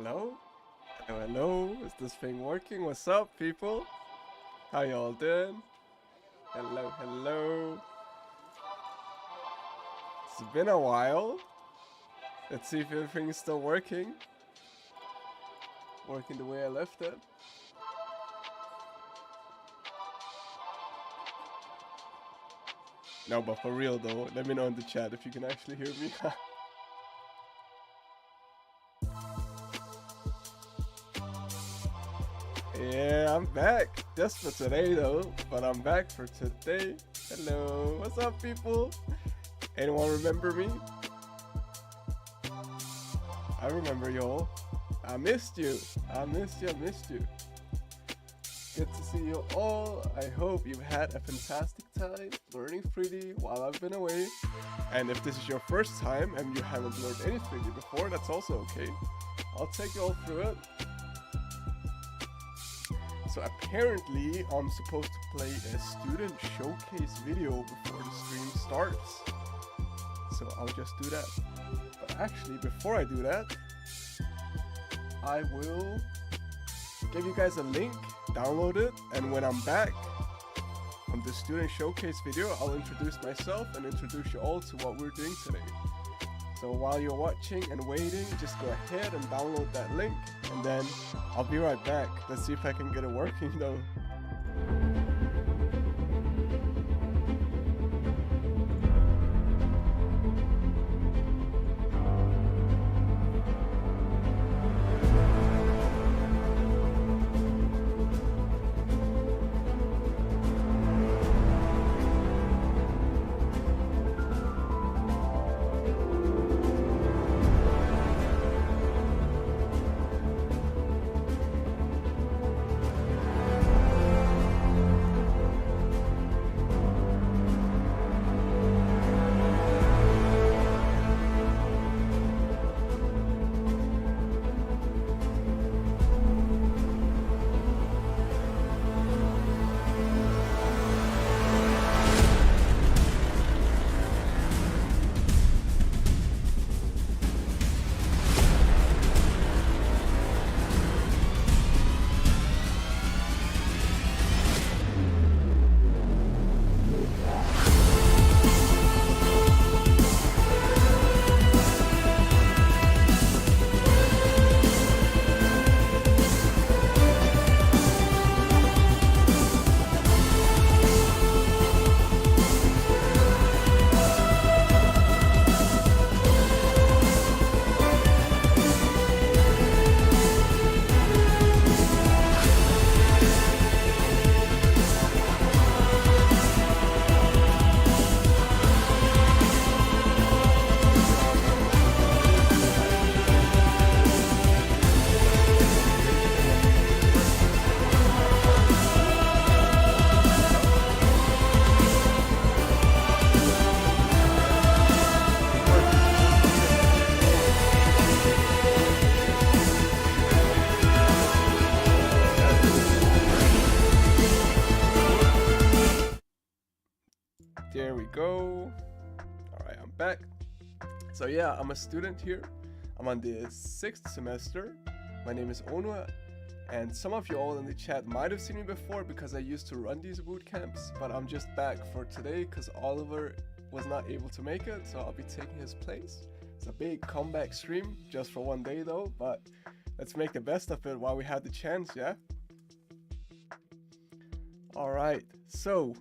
Hello? Hello, hello. Is this thing working? What's up, people? How y'all doing? Hello, hello. It's been a while. Let's see if everything's still working. Working the way I left it. No, but for real though, let me know in the chat if you can actually hear me. Yeah, I'm back. Just for today though, but I'm back for today. Hello, what's up people? Anyone remember me? I remember y'all. I missed you. I missed you. Good to see you all. I hope you've had a fantastic time learning 3D while I've been away. And if this is your first time and you haven't learned any 3D before, that's also okay. I'll take you all through it. So apparently I'm supposed to play a student showcase video before the stream starts. So I'll just do that. But actually, before I do that, I will give you guys a link, download it, and when I'm back from the student showcase video, I'll introduce myself and introduce you all to what we're doing today. So while you're watching and waiting, just go ahead and download that link, and then I'll be right back. Let's see if I can get it working though. There we go. Alright, I'm back. So yeah, I'm a student here. I'm on the 6th semester. My name is Onua, and some of you all in the chat might have seen me before because I used to run these boot camps, but I'm just back for today because Oliver was not able to make it, so I'll be taking his place. It's a big comeback stream, just for one day though, but let's make the best of it while we have the chance, yeah? Alright, so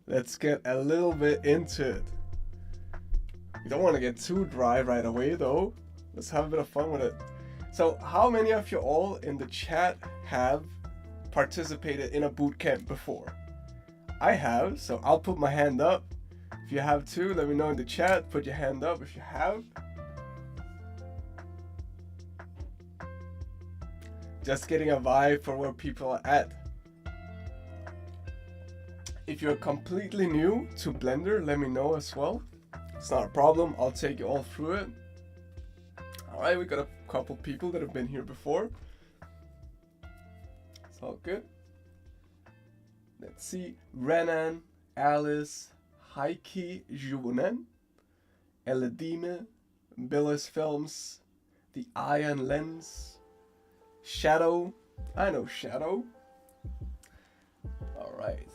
let's get a little bit into it. We don't want to get too dry right away though. Let's have a bit of fun with it. So how many of you all in the chat have participated in a bootcamp before? I have, so I'll put my hand up. If you have too, let me know in the chat. Put your hand up if you have. Just getting a vibe for where people are at. If you're completely new to Blender, let me know as well. It's not a problem, I'll take you all through it. Alright, we got a couple people that have been here before. It's all good. Let's see. Renan, Alice, Heike Juvonen, Eladime, Billis Films, the Iron Lens, Shadow. I know Shadow. Alright.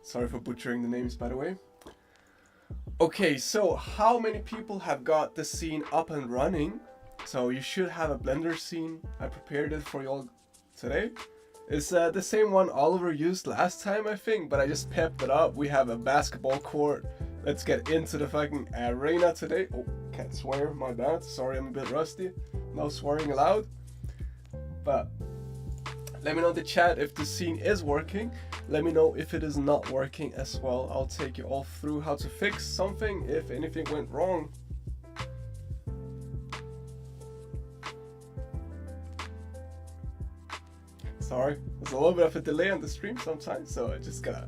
Sorry for butchering the names, by the way. Okay, so how many people have got the scene up and running? So you should have a Blender scene. I prepared it for you all today. It's the same one Oliver used last time, I think, but I just pepped it up. We have a basketball court. Let's get into the fucking arena today. Oh, can't swear, my bad. Sorry, I'm a bit rusty. No swearing allowed. But let me know in the chat if the scene is working. Let me know if it is not working as well. I'll take you all through how to fix something if anything went wrong. Sorry, there's a little bit of a delay on the stream sometimes, so I just gotta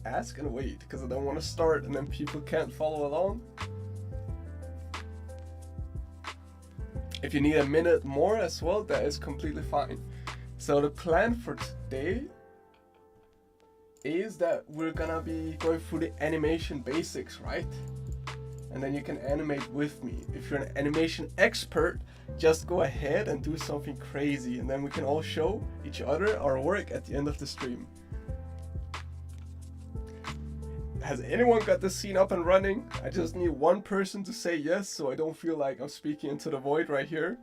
ask and wait because I don't want to start and then people can't follow along. If you need a minute more as well, that is completely fine. So the plan for today is that we're gonna be going through the animation basics, right? And then you can animate with me. If you're an animation expert, just go ahead and do something crazy, and then we can all show each other our work at the end of the stream. Has anyone got the scene up and running? I just need one person to say yes, so I don't feel like I'm speaking into the void right here.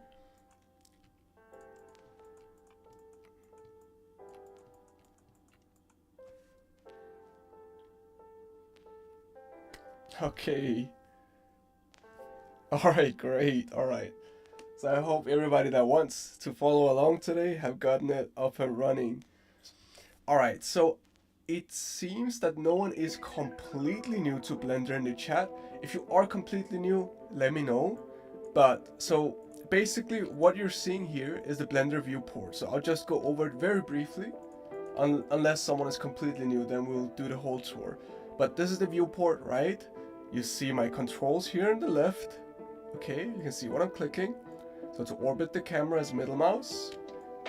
Okay. Alright, great, alright. So I hope everybody that wants to follow along today have gotten it up and running. Alright, so it seems that no one is completely new to Blender in the chat. If you are completely new, let me know. But so basically what you're seeing here is the Blender viewport. So I'll just go over it very briefly. Unless someone is completely new, then we'll do the whole tour. But this is the viewport, right? You see my controls here on the left. Okay, you can see what I'm clicking. So to orbit the camera is middle mouse,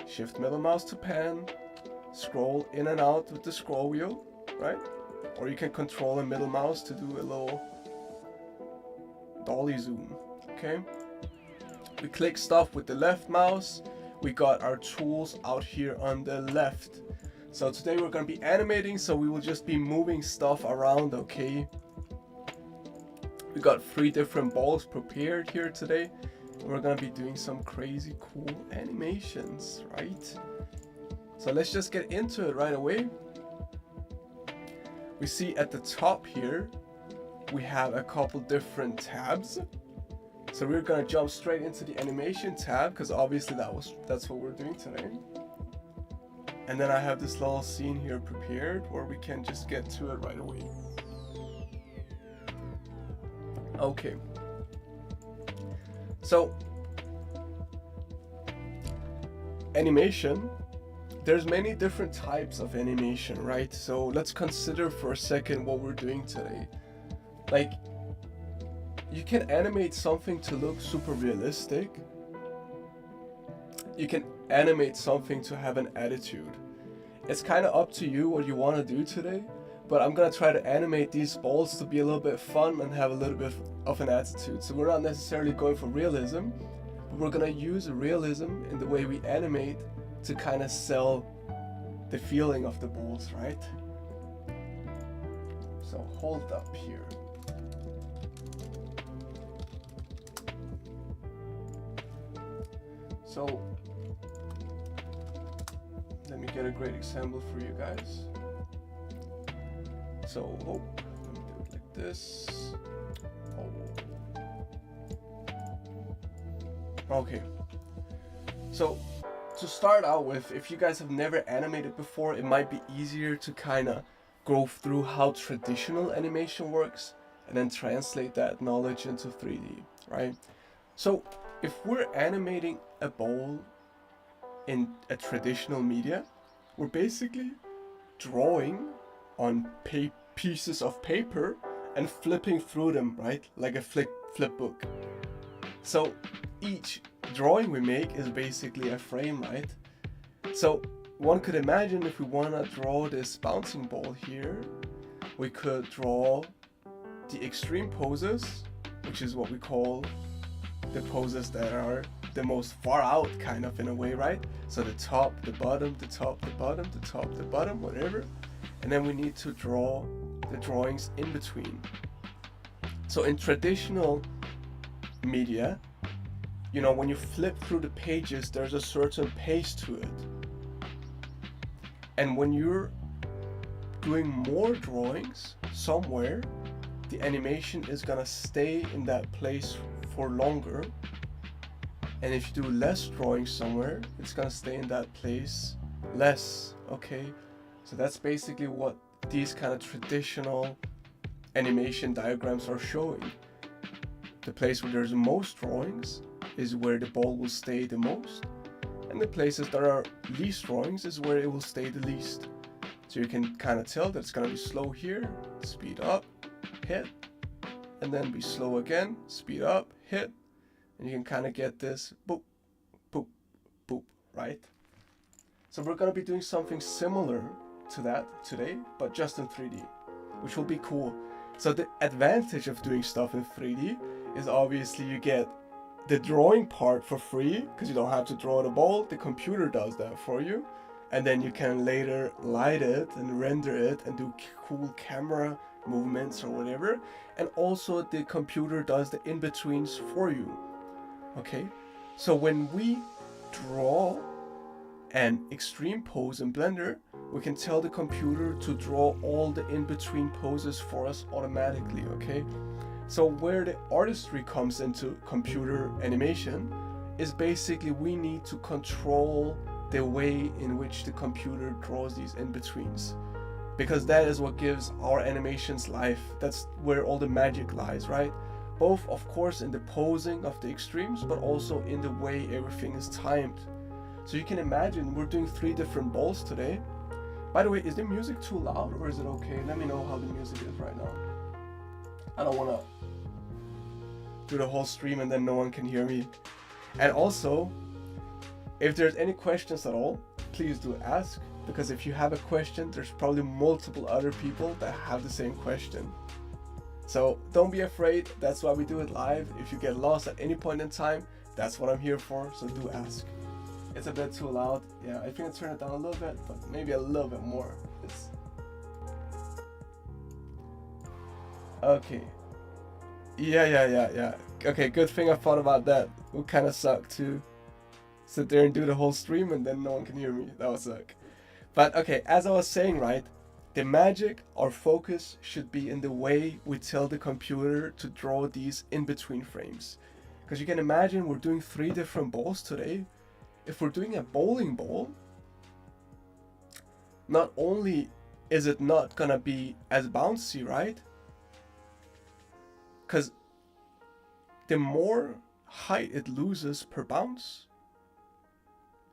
shift middle mouse to pan, scroll in and out with the scroll wheel, right? Or you can control the middle mouse to do a little dolly zoom, okay? We click stuff with the left mouse. We got our tools out here on the left. So today we're gonna be animating, so we will just be moving stuff around, okay? We got 3 different balls prepared here today. We're gonna be doing some crazy cool animations, right? So let's just get into it right away. We see at the top here, we have a couple different tabs. So we're gonna jump straight into the animation tab because obviously that's what we're doing today. And then I have this little scene here prepared where we can just get to it right away. Okay. So, animation, there's many different types of animation, right? So let's consider for a second what we're doing today. Like, you can animate something to look super realistic. You can animate something to have an attitude. It's kind of up to you what you want to do today, but I'm gonna try to animate these balls to be a little bit fun and have a little bit of an attitude. So we're not necessarily going for realism, but we're gonna use realism in the way we animate to kind of sell the feeling of the balls, right? So hold up here. So let me get a great example for you guys. So, let me do it like this. Okay. So, to start out with, if you guys have never animated before, it might be easier to kind of go through how traditional animation works and then translate that knowledge into 3D, right? So, if we're animating a ball in a traditional media, we're basically drawing on pieces of paper and flipping through them, right? Like a flip book. So each drawing we make is basically a frame, right? So one could imagine if we want to draw this bouncing ball here, we could draw the extreme poses, which is what we call the poses that are the most far out, kind of, in a way, right? So the top, the bottom, the top, the bottom, the top, the bottom, whatever. And then we need to draw the drawings in between. So in traditional media, you know, when you flip through the pages, there's a certain pace to it. And when you're doing more drawings somewhere, the animation is gonna stay in that place for longer. And if you do less drawings somewhere, it's gonna stay in that place less, okay? So that's basically what these kind of traditional animation diagrams are showing. The place where there's the most drawings is where the ball will stay the most, and the places that are least drawings is where it will stay the least. So you can kind of tell that it's gonna be slow here, speed up, hit, and then be slow again, speed up, hit, and you can kind of get this boop, boop, boop, right? So we're gonna be doing something similar to that today, but just in 3D, which will be cool. So the advantage of doing stuff in 3D is obviously you get the drawing part for free, because you don't have to draw the ball, the computer does that for you, and then you can later light it and render it and do cool camera movements or whatever, and also the computer does the in-betweens for you. Okay, so when we draw an extreme pose in Blender, we can tell the computer to draw all the in-between poses for us automatically, okay? So where the artistry comes into computer animation is basically we need to control the way in which the computer draws these in-betweens, because that is what gives our animations life. That's where all the magic lies, right? Both, of course, in the posing of the extremes, but also in the way everything is timed. So you can imagine we're doing 3 different balls today. By the way, is the music too loud or is it okay? Let me know how the music is right now. I don't want to do the whole stream and then no one can hear me. And also, if there's any questions at all, please do ask, because if you have a question, there's probably multiple other people that have the same question. So don't be afraid, that's why we do it live. If you get lost at any point in time, that's what I'm here for, so do ask. It's a bit too loud. Yeah, I think I turn it down a little bit, but maybe a little bit more. Okay. Yeah. Okay, good thing I thought about that. It would kind of suck to sit there and do the whole stream and then no one can hear me. That would suck. But okay, as I was saying, right, the magic, our focus should be in the way we tell the computer to draw these in-between frames. Because you can imagine we're doing 3 different balls today. If we're doing a bowling ball, not only is it not gonna be as bouncy, right? Because the more height it loses per bounce,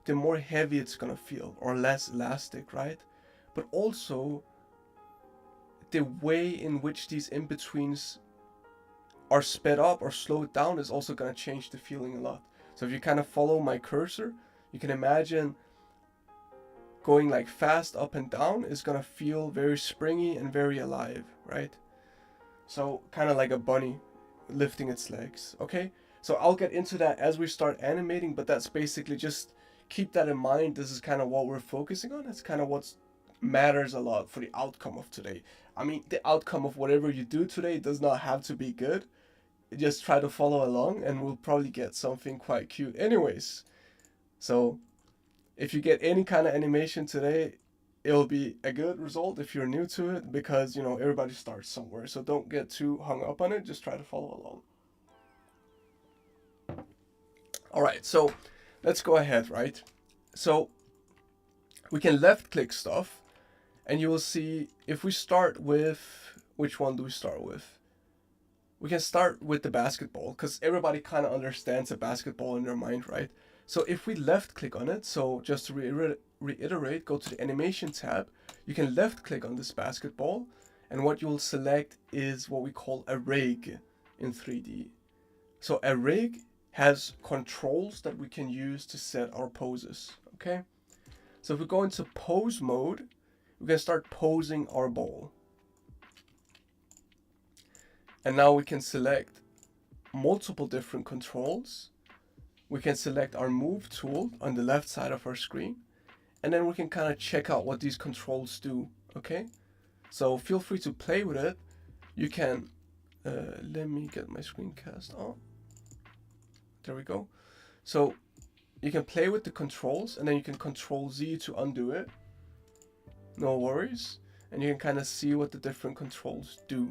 the more heavy it's gonna feel, or less elastic, right? But also the way in which these in-betweens are sped up or slowed down is also gonna change the feeling a lot. So if you kind of follow my cursor, you can imagine going like fast up and down is gonna feel very springy and very alive, right? So kind of like a bunny lifting its legs, okay? So I'll get into that as we start animating, but that's basically just keep that in mind. This is kind of what we're focusing on. It's kind of what matters a lot for the outcome of today. I mean, the outcome of whatever you do today does not have to be good. Just try to follow along and we'll probably get something quite cute anyways. So if you get any kind of animation today, it'll be a good result if you're new to it, because, you know, everybody starts somewhere. So don't get too hung up on it. Just try to follow along. All right, so let's go ahead, right? So we can left click stuff and you will see if we start with, which one do we start with? We can start with the basketball, because everybody kind of understands a basketball in their mind, right? So if we left click on it, so just to reiterate, go to the animation tab, you can left click on this basketball, and what you'll select is what we call a rig in 3D. So a rig has controls that we can use to set our poses, okay? So if we go into pose mode, we can start posing our ball. And now we can select multiple different controls. We can select our move tool on the left side of our screen, and then we can kind of check out what these controls do, okay? So feel free to play with it. You can, let me get my screencast on. There we go. So you can play with the controls, and then you can Control Z to undo it. No worries. And you can kind of see what the different controls do.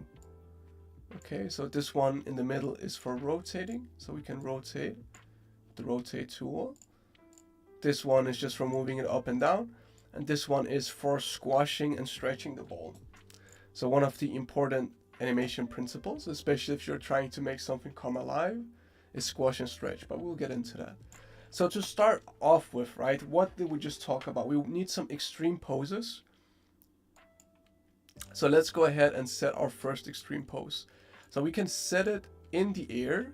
Okay, so this one in the middle is for rotating, so we can rotate the rotate tool. This one is just for moving it up and down, and this one is for squashing and stretching the ball. So one of the important animation principles, especially if you're trying to make something come alive, is squash and stretch, but we'll get into that. So to start off with, right, what did we just talk about? We need some extreme poses. So let's go ahead and set our first extreme pose. So we can set it in the air.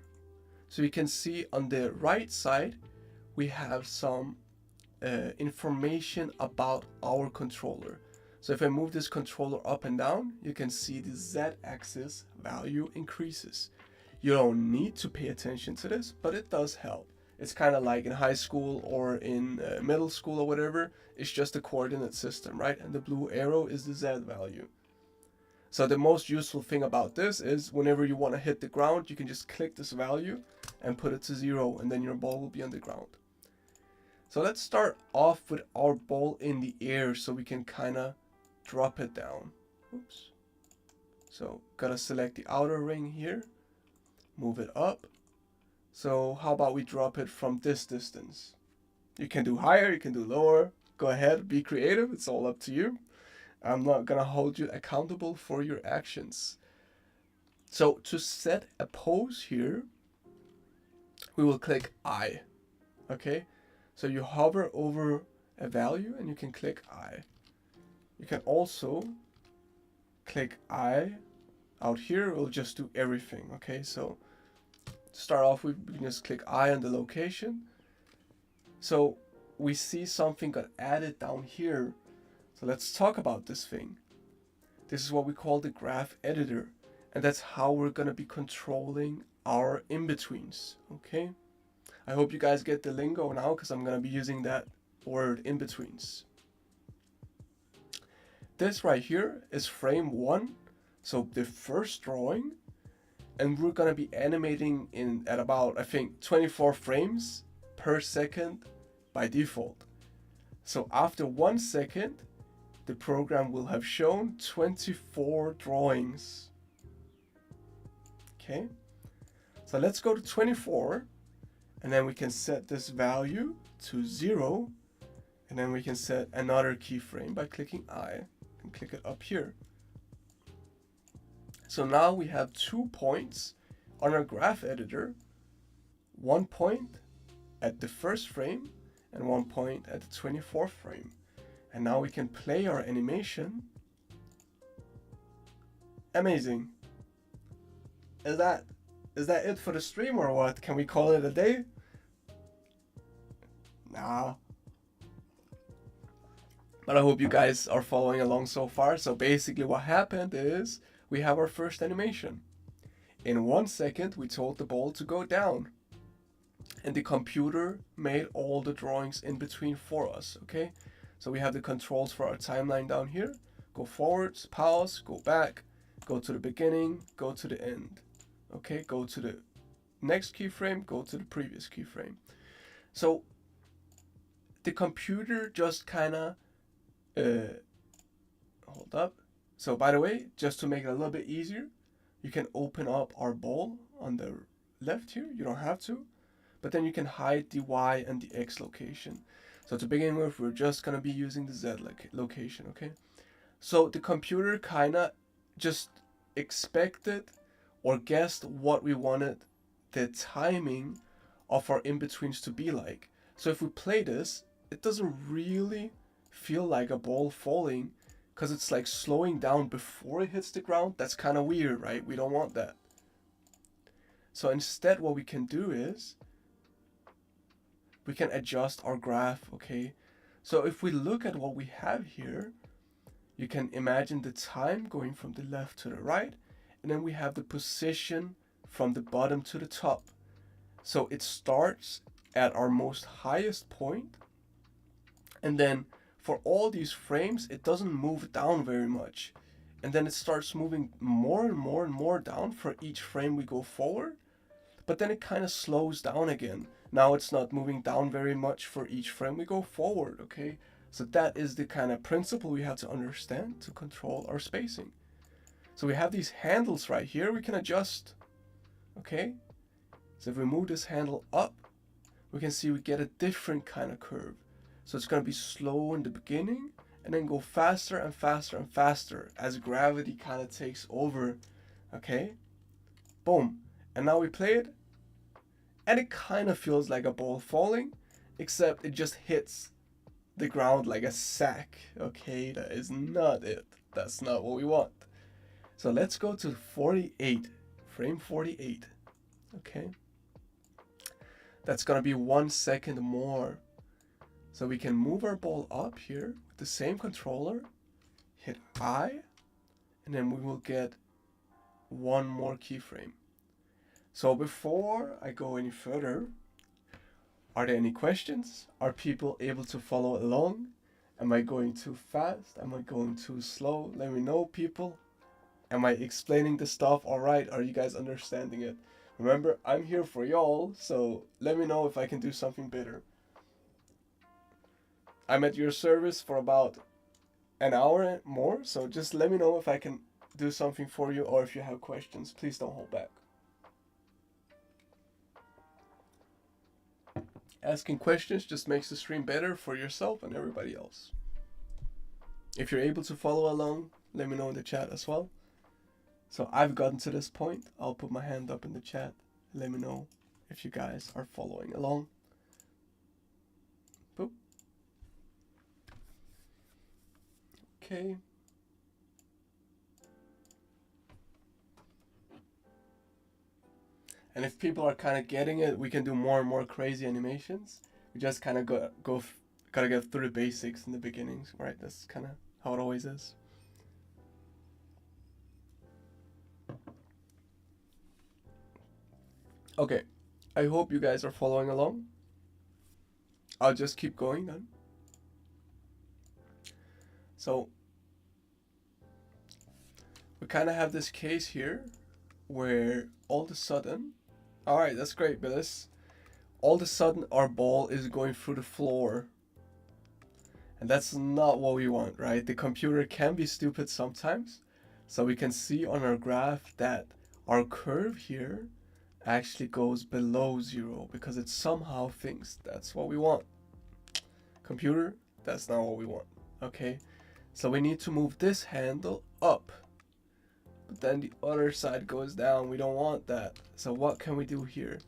So you can see on the right side, we have some information about our controller. So if I move this controller up and down, you can see the Z-axis value increases. You don't need to pay attention to this, but it does help. It's kind of like in high school or in middle school or whatever. It's just a coordinate system, right? And the blue arrow is the Z value. So the most useful thing about this is whenever you want to hit the ground, you can just click this value and put it to 0, and then your ball will be on the ground. So let's start off with our ball in the air so we can kind of drop it down. Oops. So gotta select the outer ring here, move it up. So how about we drop it from this distance? You can do higher, you can do lower. Go ahead, be creative, it's all up to you. I'm not gonna hold you accountable for your actions. So to set a pose here, we will click I, okay? So you hover over a value and you can click I. You can also click I out here, we'll just do everything, okay? So to start off with, we can just click I on the location. So we see something got added down here. So let's talk about this thing. This is what we call the graph editor, and that's how we're gonna be controlling our in-betweens, okay? I hope you guys get the lingo now, because I'm gonna be using that word in-betweens. This right here is frame 1, so the first drawing, and we're gonna be animating at about, I think, 24 frames per second by default. So after 1 second, the program will have shown 24 drawings. Okay, so let's go to 24, and then we can set this value to 0, and then we can set another keyframe by clicking I and click it up here. So now we have 2 points on our graph editor, 1 point at the first frame and 1 point at the 24th frame. And now we can play our animation. Amazing. Is that it for the stream or what? Can we call it a day? Nah. But I hope you guys are following along so far. So basically what happened is we have our first animation. In 1 second, we told the ball to go down. And the computer made all the drawings in between for us, okay? So we have the controls for our timeline down here. Go forwards, pause, go back, go to the beginning, go to the end. Okay, go to the next keyframe, go to the previous keyframe. So the computer just kind of, hold up. So by the way, just to make it a little bit easier, you can open up our ball on the left here. You don't have to, but then you can hide the Y and the X location. So to begin with, we're just going to be using the Z location, okay? So the computer kind of just expected or guessed what we wanted the timing of our in-betweens to be like. So if we play this, it doesn't really feel like a ball falling because it's like slowing down before it hits the ground. That's kind of weird, right? We don't want that. So instead, what we can do is we can adjust our graph, okay? So if we look at what we have here, you can imagine the time going from the left to the right, and then we have the position from the bottom to the top. So it starts at our most highest point, and then for all these frames, it doesn't move down very much. And then it starts moving more and more and more down for each frame we go forward. But then it kind of slows down again. Now it's not moving down very much for each frame we go forward, okay? So that is the kind of principle we have to understand to control our spacing. So we have these handles right here we can adjust, okay? So if we move this handle up, we can see we get a different kind of curve. So it's going to be slow in the beginning and then go faster and faster and faster as gravity kind of takes over, okay? Boom. And now we play it, and it kind of feels like a ball falling, except it just hits the ground like a sack, okay? That is not it. That's not what we want. So let's go to 48, frame 48, okay? That's gonna be 1 second more. So we can move our ball up here with the same controller, hit I, and then we will get one more keyframe. So before I go any further, are there any questions? Are people able to follow along? Am I going too fast? Am I going too slow? Let me know, people. Am I explaining the stuff all right? Are you guys understanding it? Remember, I'm here for y'all, so let me know if I can do something better. I'm at your service for about an hour and more, so just let me know if I can do something for you, or if you have questions. Please don't hold back. Asking questions just makes the stream better for yourself and everybody else. If you're able to follow along, let me know in the chat as well. So I've gotten to this point. I'll put my hand up in the chat. Let me know if you guys are following along. Boop. Okay. And if people are kind of getting it, we can do more and more crazy animations. We just kind of gotta get through the basics in the beginnings, right? That's kind of how it always is. Okay, I hope you guys are following along. I'll just keep going then. So we kind of have this case here where all of a sudden, all right, that's great, Billis. All of a sudden our ball is going through the floor. And that's not what we want, right? The computer can be stupid sometimes. So we can see on our graph that our curve here actually goes below 0 because it somehow thinks that's what we want. Computer, that's not what we want, okay? So we need to move this handle up. But then the other side goes down. We don't want that. So what can we do here?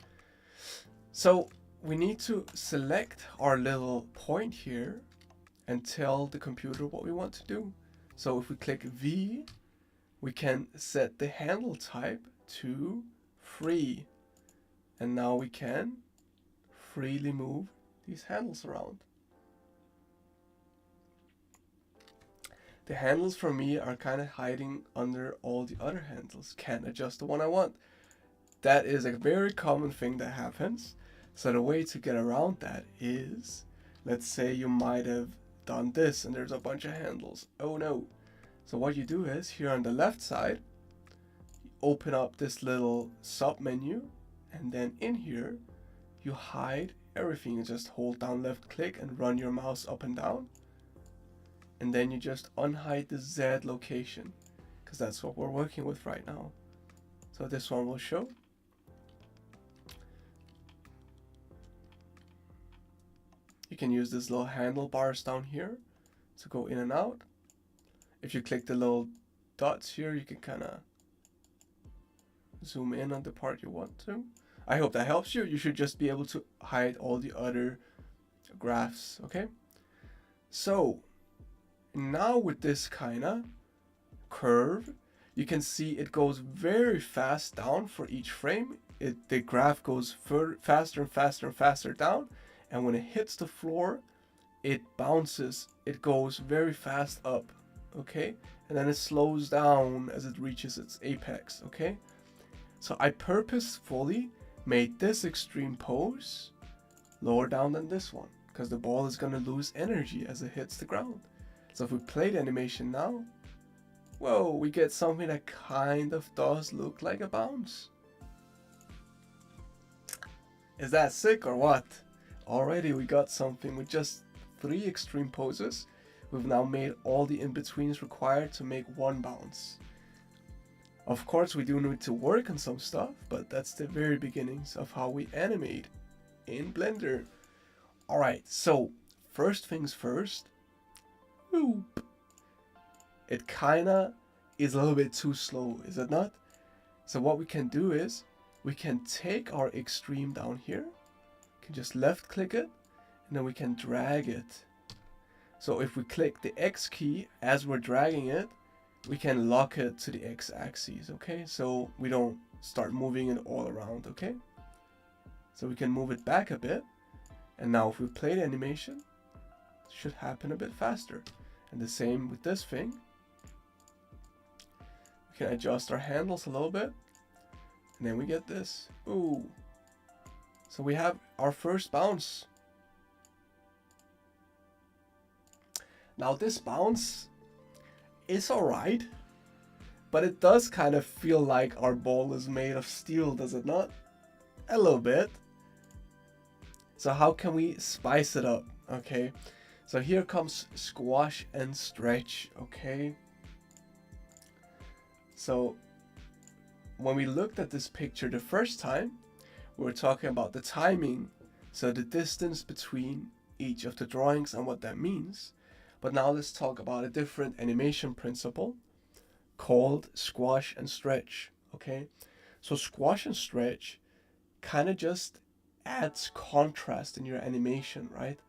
So we need to select our little point here and tell the computer what we want to do. So if we click V, we can set the handle type to free. And now we can freely move these handles around. The handles for me are kind of hiding under all the other handles. Can't adjust the one I want. That is a very common thing that happens. So the way to get around that is, let's say you might have done this and there's a bunch of handles. Oh no. So what you do is, here on the left side, you open up this little sub menu, and then in here, you hide everything. You just hold down left click and run your mouse up and down. And then you just unhide the Z location, because that's what we're working with right now. So this one will show. You can use this little handlebars down here to go in and out. If you click the little dots here, you can kind of zoom in on the part you want to. I hope that helps you. You should just be able to hide all the other graphs, okay? So now with this kind of curve, you can see it goes very fast down for each frame. The graph goes faster and faster and faster down, and when it hits the floor, it bounces. It goes very fast up, okay? And then it slows down as it reaches its apex, okay? So I purposefully made this extreme pose lower down than this one, because the ball is going to lose energy as it hits the ground. So if we play the animation now, whoa, we get something that kind of does look like a bounce. Is that sick or what? Already we got something with just 3 extreme poses. We've now made all the in-betweens required to make one bounce. Of course, we do need to work on some stuff, but that's the very beginnings of how we animate in Blender. Alright, so first things first. Whoop. It kinda is a little bit too slow, is it not? So what we can do is, we can take our extreme down here, can just left click it, and then we can drag it. So if we click the X key as we're dragging it, we can lock it to the X axis, okay? So we don't start moving it all around, okay? So we can move it back a bit, and now if we play the animation, it should happen a bit faster. And the same with this thing. We can adjust our handles a little bit, and then we get this. Ooh. So we have our first bounce. Now this bounce is alright, but it does kind of feel like our ball is made of steel, does it not? A little bit. So how can we spice it up? Okay, so here comes squash and stretch, okay? So when we looked at this picture the first time, we were talking about the timing, so the distance between each of the drawings and what that means. But now let's talk about a different animation principle called squash and stretch, okay? So squash and stretch kind of just adds contrast in your animation, right?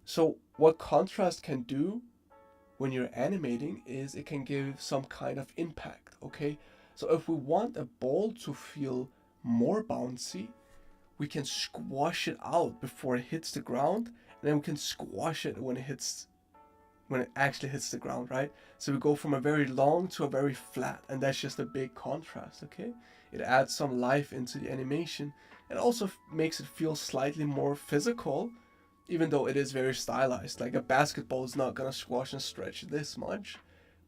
So what contrast can do when you're animating is it can give some kind of impact, okay? So if we want a ball to feel more bouncy, we can squash it out before it hits the ground, and then we can squash it when it actually hits the ground, right? So we go from a very long to a very flat, and that's just a big contrast, okay? It adds some life into the animation, and also makes it feel slightly more physical, even though it is very stylized. Like a basketball is not gonna squash and stretch this much,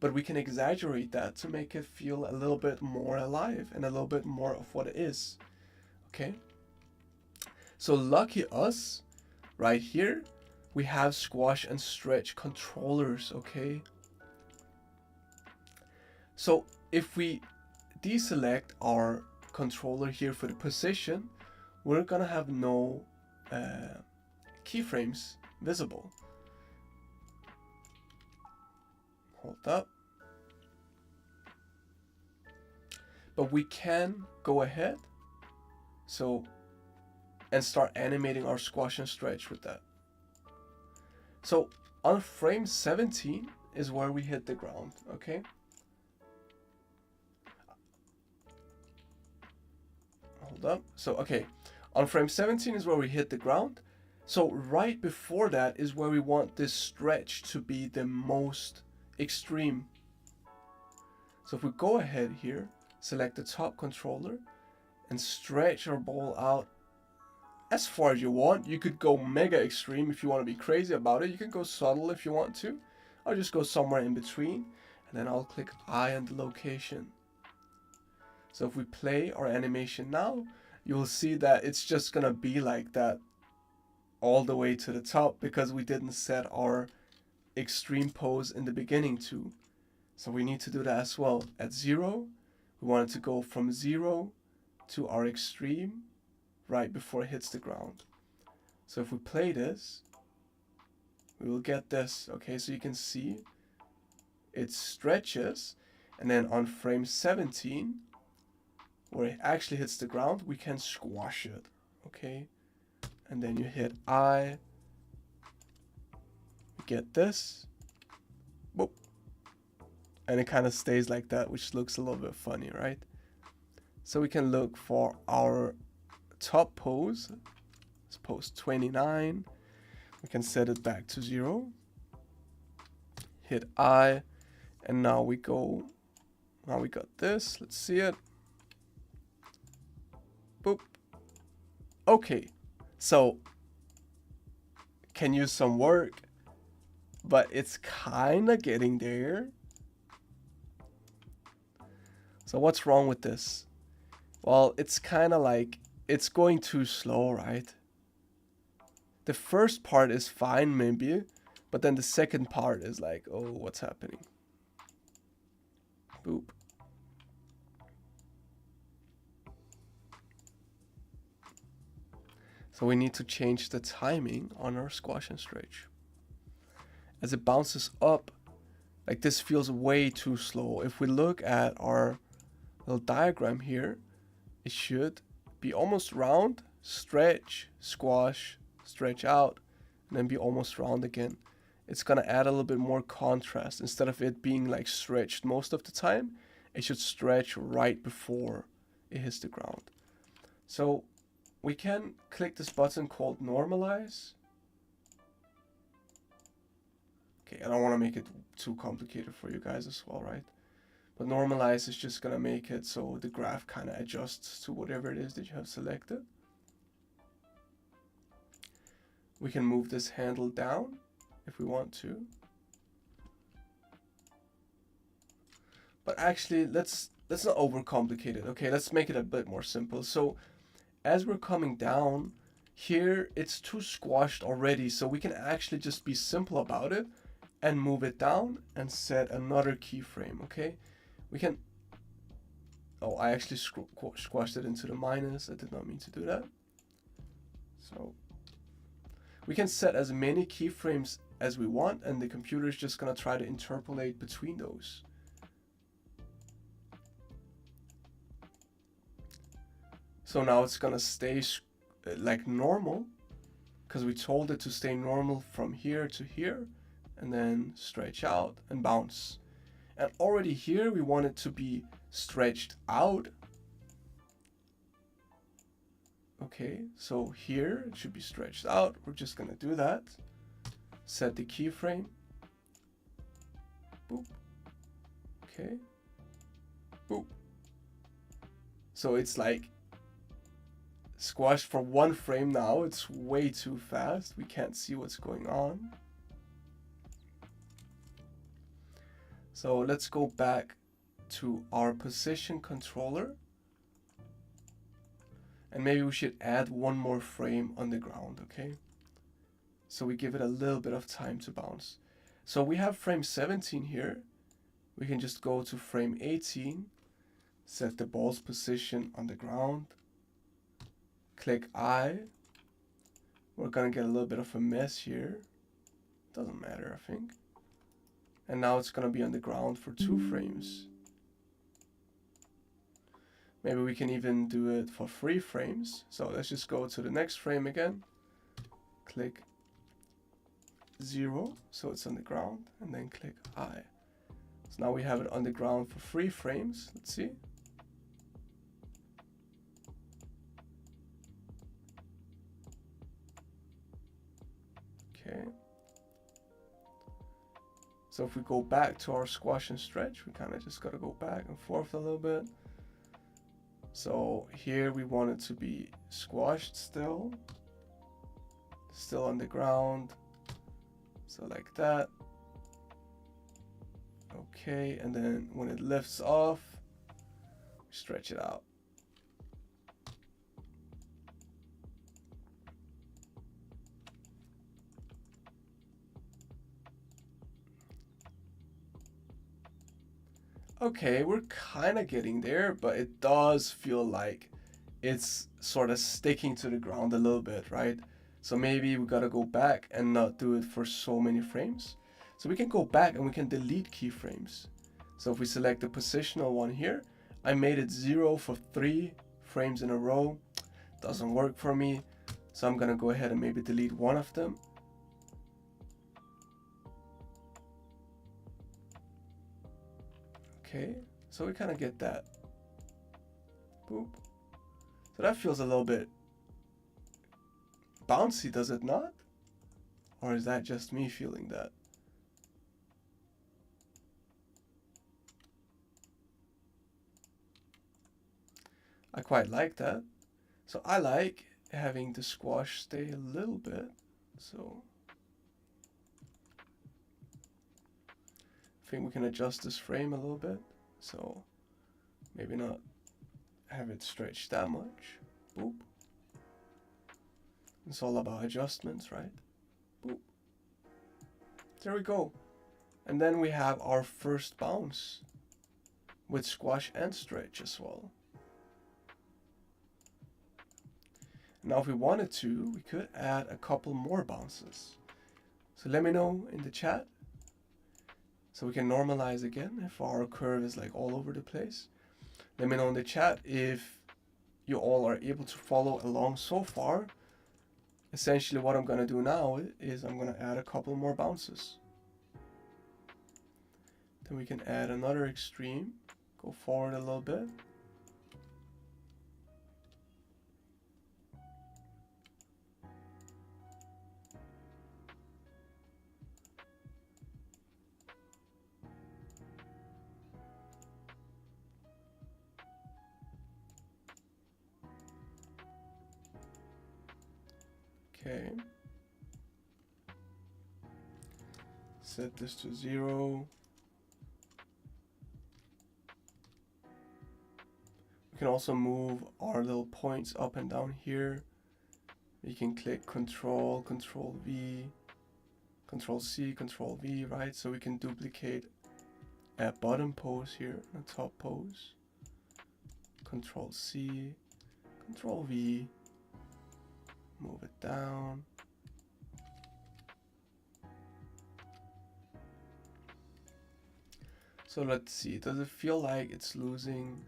but we can exaggerate that to make it feel a little bit more alive and a little bit more of what it is, okay? So lucky us, right here, we have squash and stretch controllers, okay? So if we deselect our controller here for the position, we're gonna have no keyframes visible. Hold up. But we can go ahead and start animating our squash and stretch with that. So on frame 17 is where we hit the ground, okay? Hold up. So, okay, on frame 17 is where we hit the ground. So right before that is where we want this stretch to be the most extreme. So if we go ahead here, select the top controller and stretch our ball out as far as you want. You could go mega extreme if you want to be crazy about it. You can go subtle if you want to. I'll just go somewhere in between, and then I'll click I on the location. So if we play our animation now, you'll see that it's just gonna be like that all the way to the top because we didn't set our extreme pose in the beginning too. So we need to do that as well. At 0, we want it to go from 0 to our extreme right before it hits the ground. So if we play this, we will get this, okay? So you can see it stretches, and then on frame 17, where it actually hits the ground, we can squash it, okay? And then you hit I, you get this, whoop, and it kind of stays like that, which looks a little bit funny, right? So we can look for our top pose. It's pose 29. We can set it back to 0. Hit I, and now we got this. Let's see it. Okay, so can use some work, but it's kind of getting there. So what's wrong with this? Well, it's kind of like it's going too slow, right? The first part is fine maybe, but then the second part is like, oh, what's happening? Boop. So we need to change the timing on our squash and stretch. As it bounces up, like this feels way too slow. If we look at our little diagram here, it should be almost round, stretch, squash, stretch out, and then be almost round again. It's gonna add a little bit more contrast. Instead of it being like stretched most of the time, it should stretch right before it hits the ground. So we can click this button called normalize. Okay, I don't want to make it too complicated for you guys as well, right? But normalize is just gonna make it so the graph kind of adjusts to whatever it is that you have selected. We can move this handle down if we want to. But actually, let's not overcomplicate it. Okay, let's make it a bit more simple. So as we're coming down here, it's too squashed already, so we can actually just be simple about it and move it down and set another keyframe. Okay, we can, oh, I actually squashed it into the minus. I did not mean to do that. So we can set as many keyframes as we want, and the computer is just gonna try to interpolate between those. So now it's gonna stay like normal, because we told it to stay normal from here to here, and then stretch out and bounce. And already here we want it to be stretched out. Okay, so here it should be stretched out. We're just gonna do that. Set the keyframe. Boop. Okay. Boop. So it's like squashed for one frame now. It's way too fast. We can't see what's going on. So let's go back to our position controller. And maybe we should add one more frame on the ground, okay? So we give it a little bit of time to bounce. So we have frame 17 here. We can just go to frame 18, set the ball's position on the ground, click I. We're gonna get a little bit of a mess here. Doesn't matter, I think. And now it's gonna be on the ground for 2 frames. Maybe we can even do it for 3 frames. So let's just go to the next frame again. Click 0, so it's on the ground, and then click I. So now we have it on the ground for 3 frames. Let's see. Okay. So if we go back to our squash and stretch, we kind of just got to go back and forth a little bit. So here we want it to be squashed still on the ground. So like that. Okay, and then when it lifts off, stretch it out. Okay, we're kind of getting there, but it does feel like it's sort of sticking to the ground a little bit, right? So maybe we gotta go back and not do it for so many frames. So we can go back and we can delete keyframes. So if we select the positional one here, I made it 0 for 3 frames in a row. Doesn't work for me. So I'm gonna go ahead and maybe delete one of them. Okay, so we kind of get that. Boop. So that feels a little bit bouncy, does it not? Or is that just me feeling that? I quite like that. So I like having the squash stay a little bit. So I think we can adjust this frame a little bit. So maybe not have it stretch that much. Boop. It's all about adjustments, right? Boop. There we go. And then we have our first bounce with squash and stretch as well. Now if we wanted to, we could add a couple more bounces. So let me know in the chat. So we can normalize again if our curve is like all over the place. Let me know in the chat if you all are able to follow along so far. Essentially what I'm going to do now is I'm going to add a couple more bounces. Then we can add another extreme, go forward a little bit. Okay. Set this to 0. We can also move our little points up and down here. We can click Control, Control V, Control C, Control V, right? So we can duplicate a bottom pose here, a top pose. Control C, Control V, move it down. So let's see, does it feel like it's losing?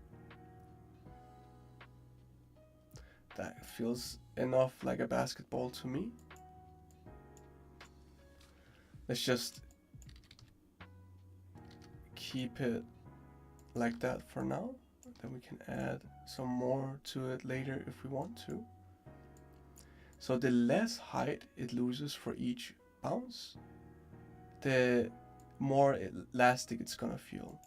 That feels enough like a basketball to me. Let's just keep it like that for now. Then we can add some more to it later if we want to. So the less height it loses for each bounce, the more elastic it's gonna feel.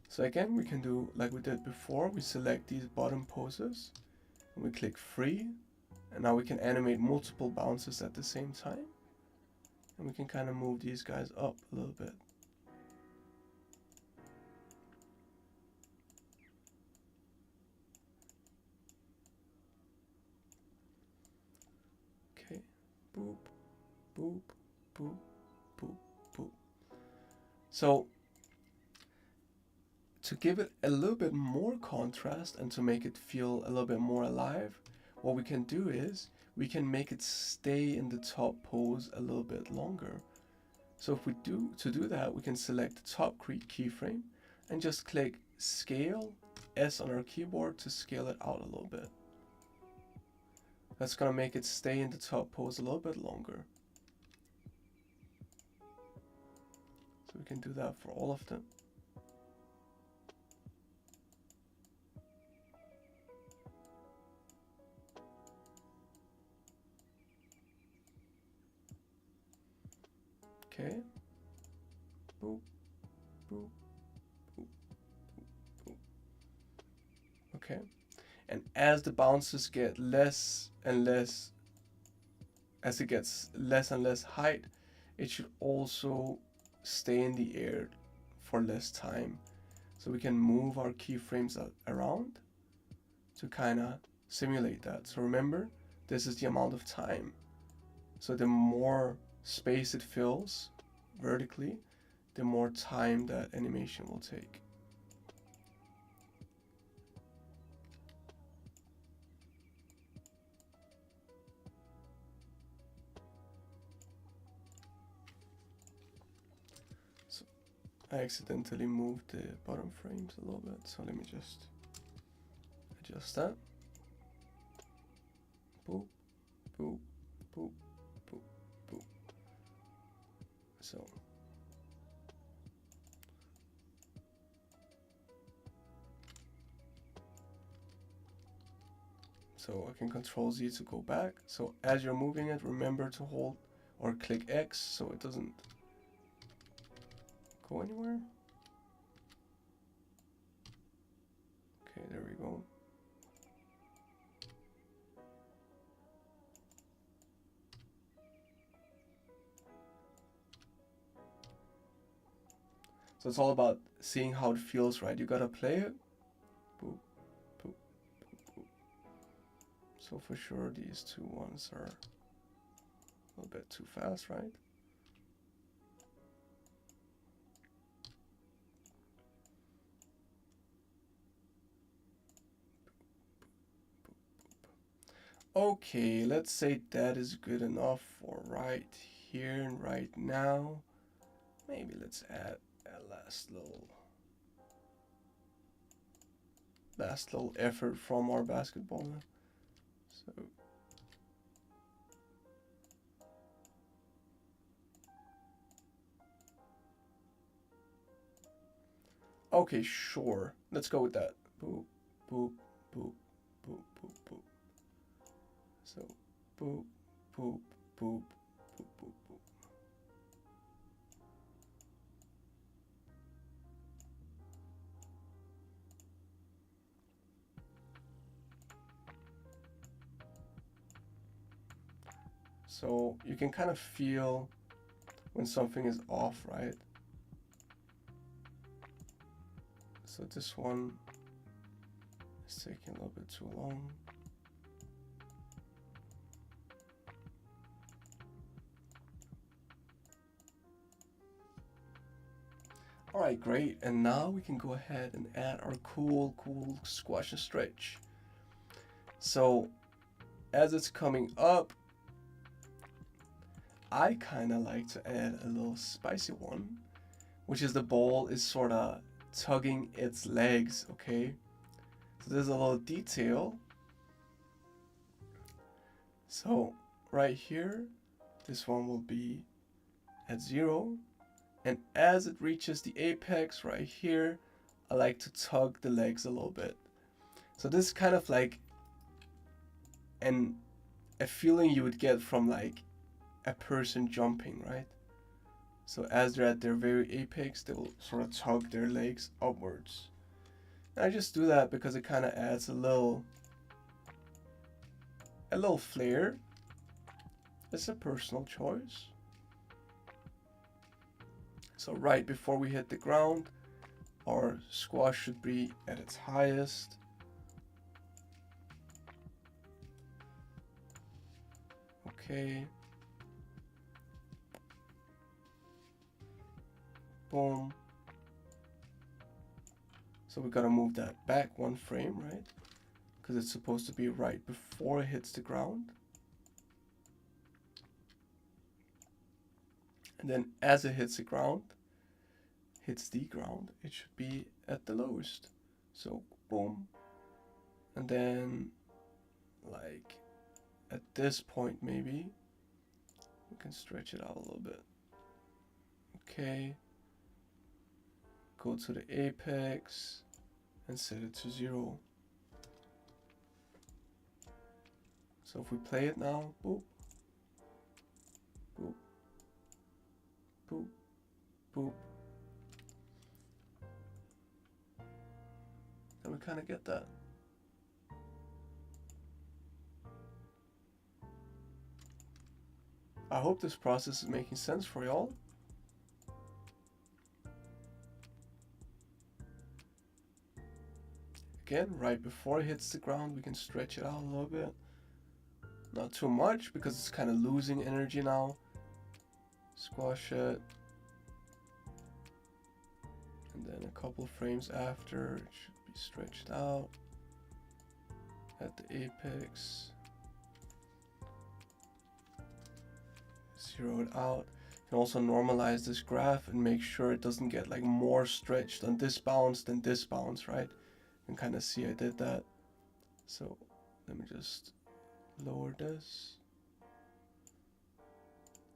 So again, we can do like we did before. We select these bottom poses and we click free, and now we can animate multiple bounces at the same time, and we can kind of move these guys up a little bit. Okay, boop, boop, boop, boop, boop. So to give it a little bit more contrast and to make it feel a little bit more alive, what we can do is we can make it stay in the top pose a little bit longer. So if we do that, we can select the top keyframe and just click Scale, S on our keyboard to scale it out a little bit. That's gonna make it stay in the top pose a little bit longer. So we can do that for all of them. Okay. Boop, boop, boop, boop, boop. Okay. And as the bounces get less and less, as it gets less and less height, it should also stay in the air for less time. So we can move our keyframes around to kind of simulate that. So remember, this is the amount of time. So the more space it fills vertically, the more time that animation will take. So I accidentally moved the bottom frames a little bit, so let me just adjust that. Boop, boop, boop, boop, boop. So I can Control Z to go back. So as you're moving it, remember to hold or click X so it doesn't go anywhere. Okay, there we go. So it's all about seeing how it feels, right? You gotta play it. Boop, boop, boop, boop. So for sure these two ones are a little bit too fast, right? Okay, let's say that is good enough for right here and right now. Maybe let's add a last little effort from our basketball. So okay, sure. Let's go with that. Boop, boop, boop, boop, boop, boop. So boop, boop, boop, boop, boop, boop. So you can kind of feel when something is off, right? So this one is taking a little bit too long. All right, great. And now we can go ahead and add our cool squash and stretch. So as it's coming up, I kind of like to add a little spicy one, which is the ball is sort of tugging its legs, okay? So there's a little detail. So right here, this one will be at 0. And as it reaches the apex right here, I like to tug the legs a little bit. So this is kind of like a feeling you would get from like a person jumping, right? So as they're at their very apex, they will sort of tug their legs upwards. And I just do that because it kind of adds a little flair. It's a personal choice. So right before we hit the ground, our squash should be at its highest. Okay. Boom. So we gotta move that back one frame, right? Because it's supposed to be right before it hits the ground. And then as it hits the ground, it should be at the lowest. So boom. And then like at this point maybe we can stretch it out a little bit. Okay. Go to the apex and set it to 0. So if we play it now, boop, boop, boop, boop. And we kind of get that. I hope this process is making sense for y'all. Again, right before it hits the ground, we can stretch it out a little bit. Not too much because it's kind of losing energy now. Squash it. And then a couple frames after, it should be stretched out at the apex. Zero it out. You can also normalize this graph and make sure it doesn't get like more stretched on this bounce than this bounce, right? You can kind of see I did that. So let me just lower this.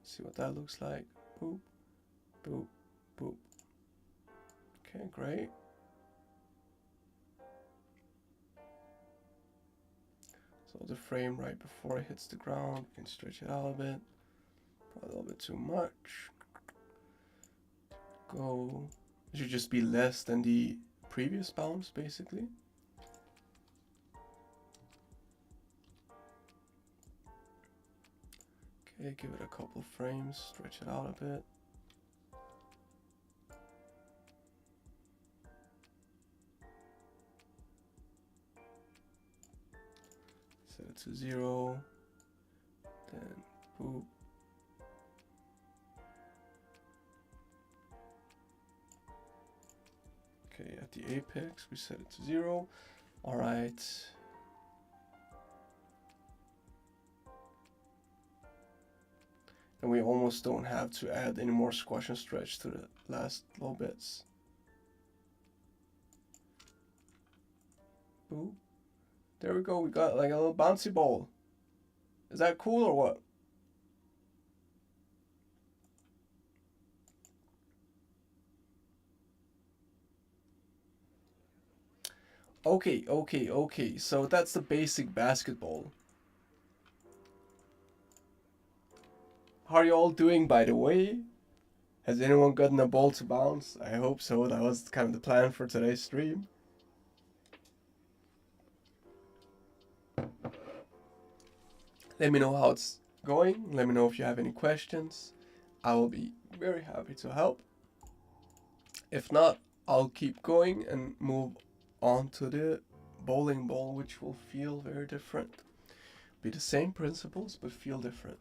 See what that looks like. Boop, boop, boop. Okay, great. So the frame right before it hits the ground, we can stretch it out a bit. Probably a little bit too much. Go. It should just be less than the previous bounce, basically. Okay, give it a couple frames, stretch it out a bit. it to 0, then boop. Okay, at the apex we set it to 0. All right. And we almost don't have to add any more squash and stretch to the last little bits. Boop. There we go, we got like a little bouncy ball. Is that cool or what? Okay, so that's the basic basketball. How are you all doing, by the way? Has anyone gotten a ball to bounce? I hope so, that was kind of the plan for today's stream. Let me know how it's going. Let me know if you have any questions. I will be very happy to help. If not, I'll keep going and move on to the bowling ball, which will feel very different. Be the same principles, but feel different.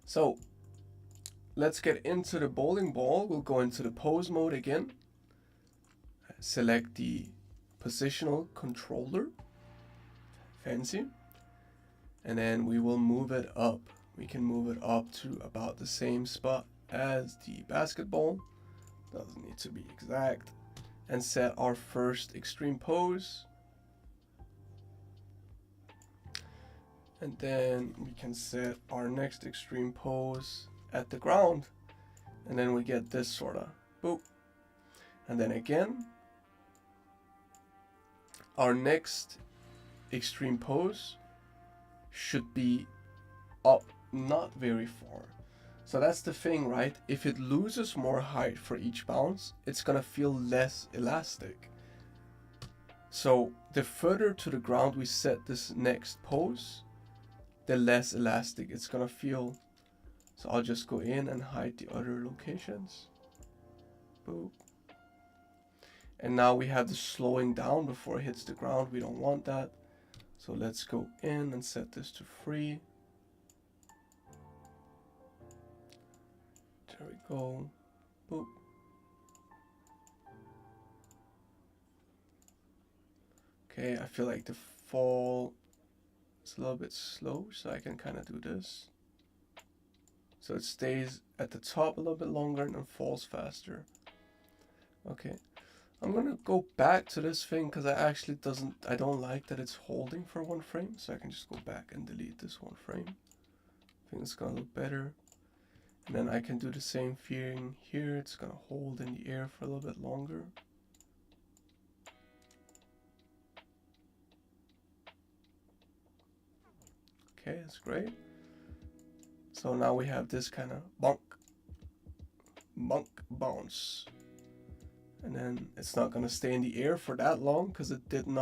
So, let's get into the bowling ball. We'll go into the pose mode again. Select the positional controller. Fancy. And then we will move it up. We can move it up to about the same spot as the basketball. Doesn't need to be exact. And set our first extreme pose. And then we can set our next extreme pose at the ground. And then we get this sort of boop. And then again, our next extreme pose should be up, not very far. So that's the thing, right? If it loses more height for each bounce, it's gonna feel less elastic. So the further to the ground we set this next pose, the less elastic it's gonna feel. So I'll just go in and hide the other locations. Boop. And now we have the slowing down before it hits the ground. We don't want that. So let's go in and set this to 3. There we go. Boop. Okay, I feel like the fall is a little bit slow, so I can kind of do this. So it stays at the top a little bit longer and then falls faster. Okay. I'm gonna go back to this thing because I don't like that it's holding for 1 frame, so I can just go back and delete this 1 frame. I think it's gonna look better. And then I can do the same thing here. It's gonna hold in the air for a little bit longer. Okay, that's great. So now we have this kind of bonk, bounce. And then it's not going to stay in the air for that long because it didn't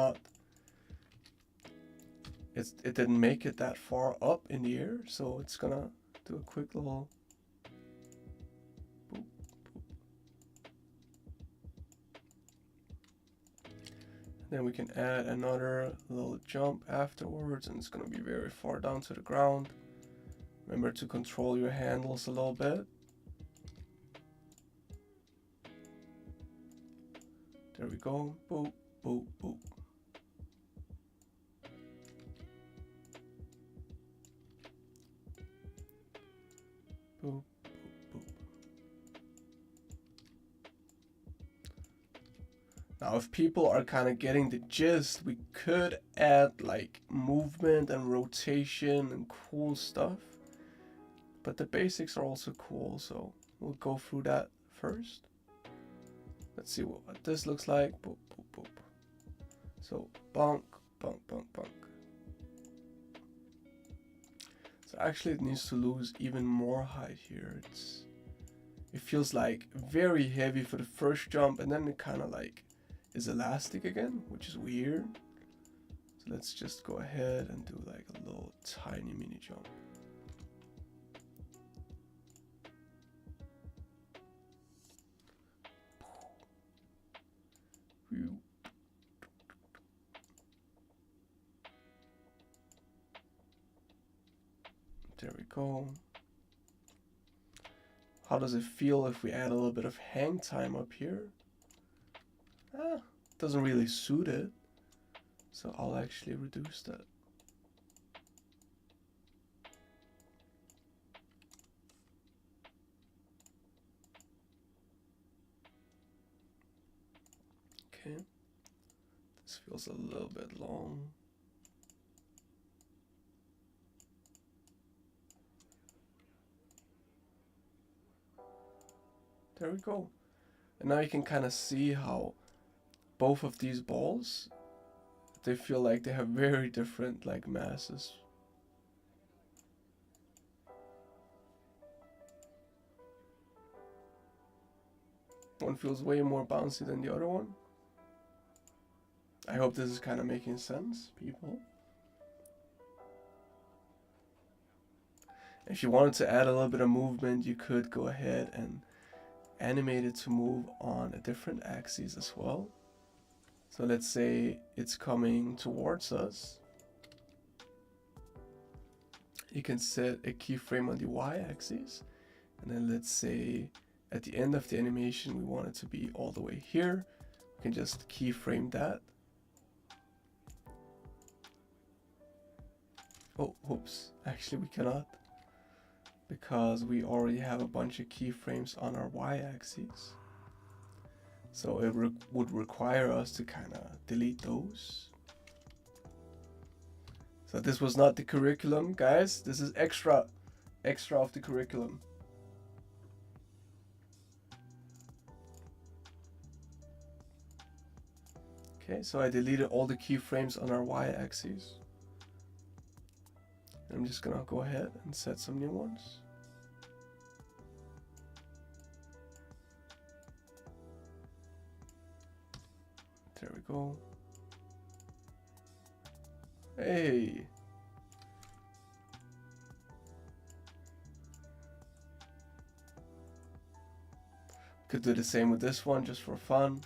make it that far up in the air. So it's going to do a quick little boop, boop. Then we can add another little jump afterwards, and it's going to be very far down to the ground. Remember to control your handles a little bit. There we go. Boop, boop, boop. Boop, boop, boop. Now, if people are kind of getting the gist, we could add like movement and rotation and cool stuff. But the basics are also cool, so we'll go through that first. Let's see what this looks like. Boop, boop, boop. So bonk, bonk, bonk, bonk. So actually it needs to lose even more height here. It feels like very heavy for the first jump, and then it kind of like is elastic again, which is weird. So let's just go ahead and do like a little tiny mini jump. There we go. How does it feel if we add a little bit of hang time up here? Doesn't really suit it. So I'll actually reduce that. Okay. This feels a little bit long. There we go. And now you can kind of see how both of these balls, they feel like they have very different like masses. One feels way more bouncy than the other one. I hope this is kind of making sense, people. If you wanted to add a little bit of movement, you could go ahead and animate it to move on a different axis as well. So let's say it's coming towards us. You can set a keyframe on the y-axis, and then let's say at the end of the animation we want it to be all the way here. We can just keyframe that. Oh, whoops, actually we cannot, because we already have a bunch of keyframes on our y-axis. So it would require us to kind of delete those. So this was not the curriculum, guys. This is extra of the curriculum. Okay, so I deleted all the keyframes on our y-axis. I'm just gonna go ahead and set some new ones. There we go. Hey. Could do the same with this one just for fun.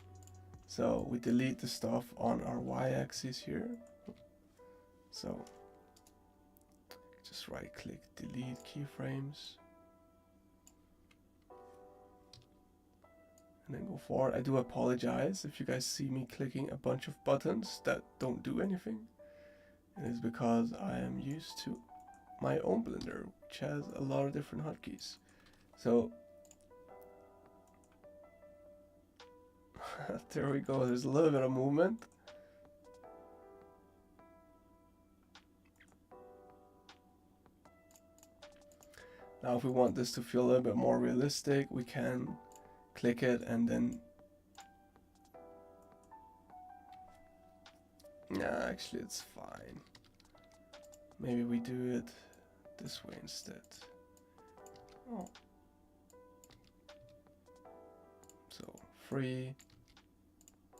So we delete the stuff on our y-axis here. So just right click, delete keyframes. And then go forward. I do apologize if you guys see me clicking a bunch of buttons that don't do anything. It is because I am used to my own Blender, which has a lot of different hotkeys. So there we go, there's a little bit of movement. Now if we want this to feel a little bit more realistic, we can click it and then... Nah, actually it's fine. Maybe we do it this way instead. Oh. So, free.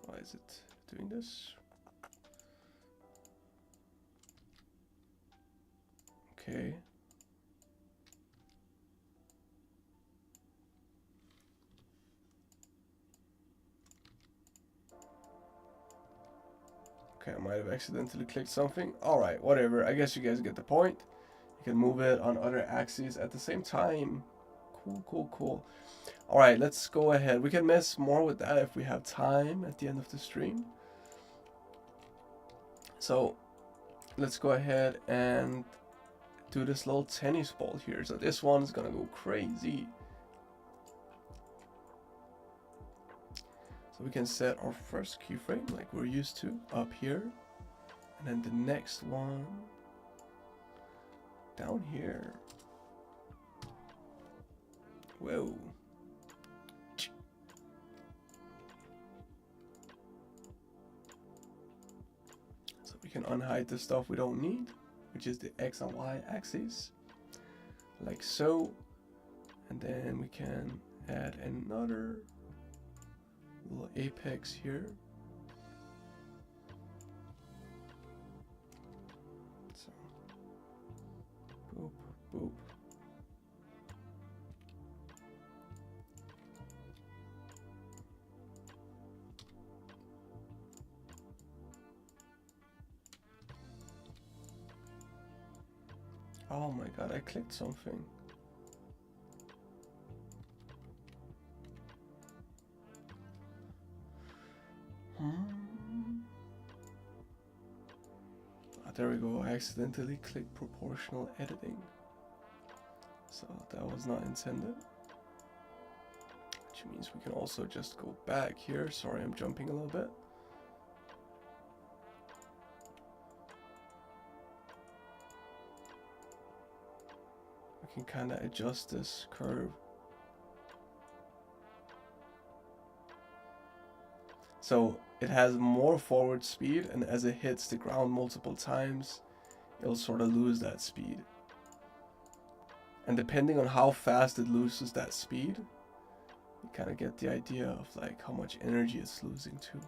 Why is it doing this? Okay. Okay, I might have accidentally clicked something. Alright, whatever. I guess you guys get the point. You can move it on other axes at the same time. Cool, cool, cool. Alright, let's go ahead. We can mess more with that if we have time at the end of the stream. So, let's go ahead and do this little tennis ball here. So this one's gonna go crazy. So we can set our first keyframe like we're used to up here, and then the next one down here. Whoa. So we can unhide the stuff we don't need, which is the X and Y axis, like so. And then we can add another little apex here. So, boop, boop. Oh my god, I clicked something. There we go, I accidentally clicked proportional editing. So that was not intended. Which means we can also just go back here. Sorry, I'm jumping a little bit. We can kind of adjust this curve. So it has more forward speed, and as it hits the ground multiple times, it'll sort of lose that speed. And depending on how fast it loses that speed, you kind of get the idea of like how much energy it's losing too.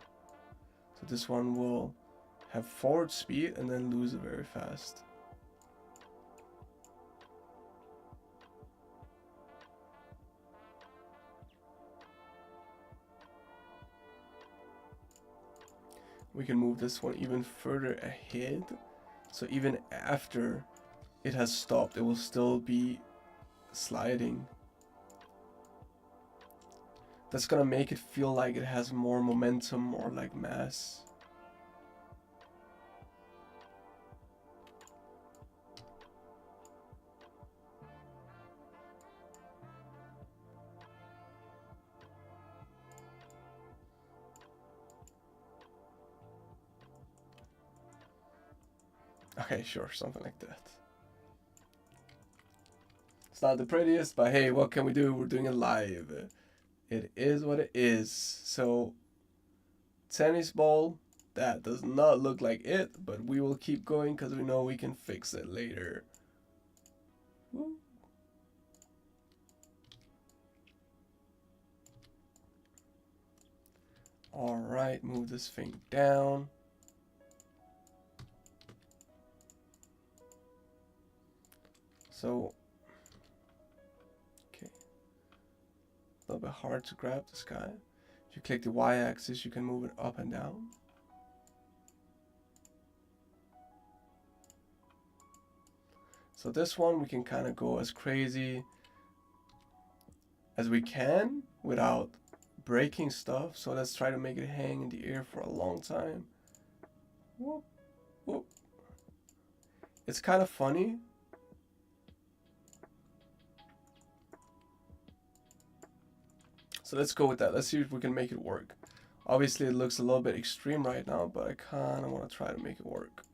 So this one will have forward speed and then lose it very fast. We can move this one even further ahead. So even after it has stopped, it will still be sliding. That's gonna make it feel like it has more momentum or like mass. Okay, sure, something like that. It's not the prettiest, but hey, what can we do? We're doing it live. It is what it is. So, tennis ball, that does not look like it, but we will keep going because we know we can fix it later. Woo. All right, move this thing down. So, okay, a little bit hard to grab this guy. If you click the y-axis, you can move it up and down. So this one, we can kind of go as crazy as we can without breaking stuff. So let's try to make it hang in the air for a long time. Whoop, whoop. It's kind of funny. So let's go with that. Let's see if we can make it work. Obviously, it looks a little bit extreme right now, but I kind of want to try to make it work.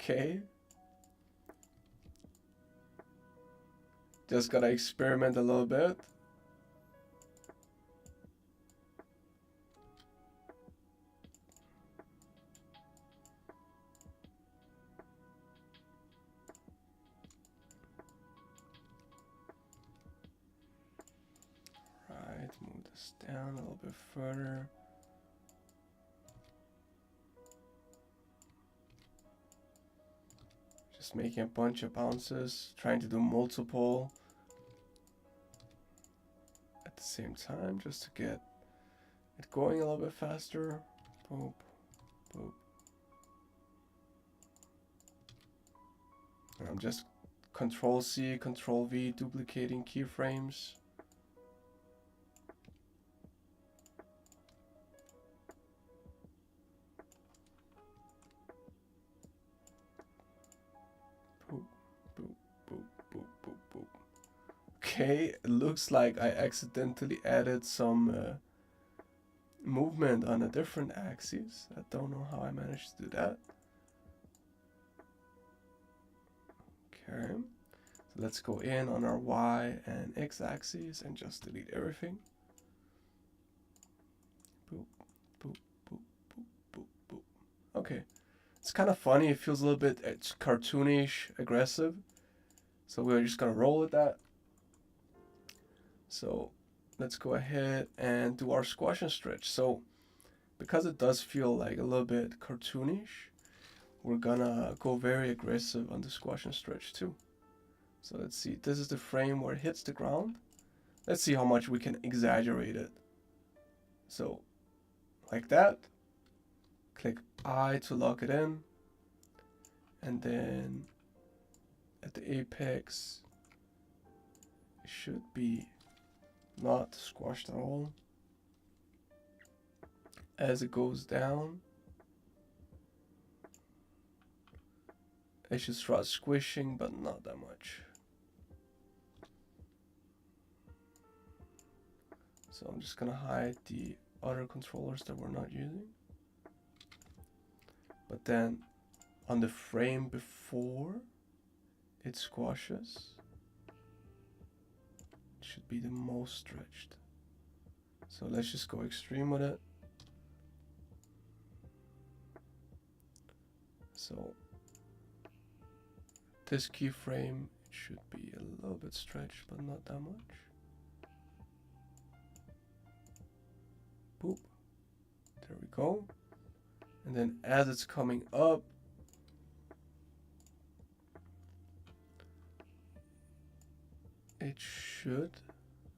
Okay. Just gotta experiment a little bit. Right, move this down a little bit further. Just making a bunch of bounces, trying to do multiple at the same time just to get it going a little bit faster. Boop, boop. And I'm just Control C, Control V, duplicating keyframes. Okay, it looks like I accidentally added some movement on a different axis. I don't know how I managed to do that. Okay, so let's go in on our Y and X axes and just delete everything. Boop, boop, boop, boop, boop, boop. Okay, it's kind of funny. It feels a little bit cartoonish, aggressive. So we're just gonna roll with that. So let's go ahead and do our squash and stretch. So because it does feel like a little bit cartoonish, we're gonna go very aggressive on the squash and stretch too. So let's see, this is the frame where it hits the ground. Let's see how much we can exaggerate it. So like that, click I to lock it in, and then at the apex it should be not squashed at all. As it goes down, it should start squishing, but not that much. So I'm just gonna hide the other controllers that we're not using. But then on the frame before it squashes, it should be the most stretched. So let's just go extreme with it. So this keyframe should be a little bit stretched, but not that much. Boop. There we go. And then as it's coming up, it should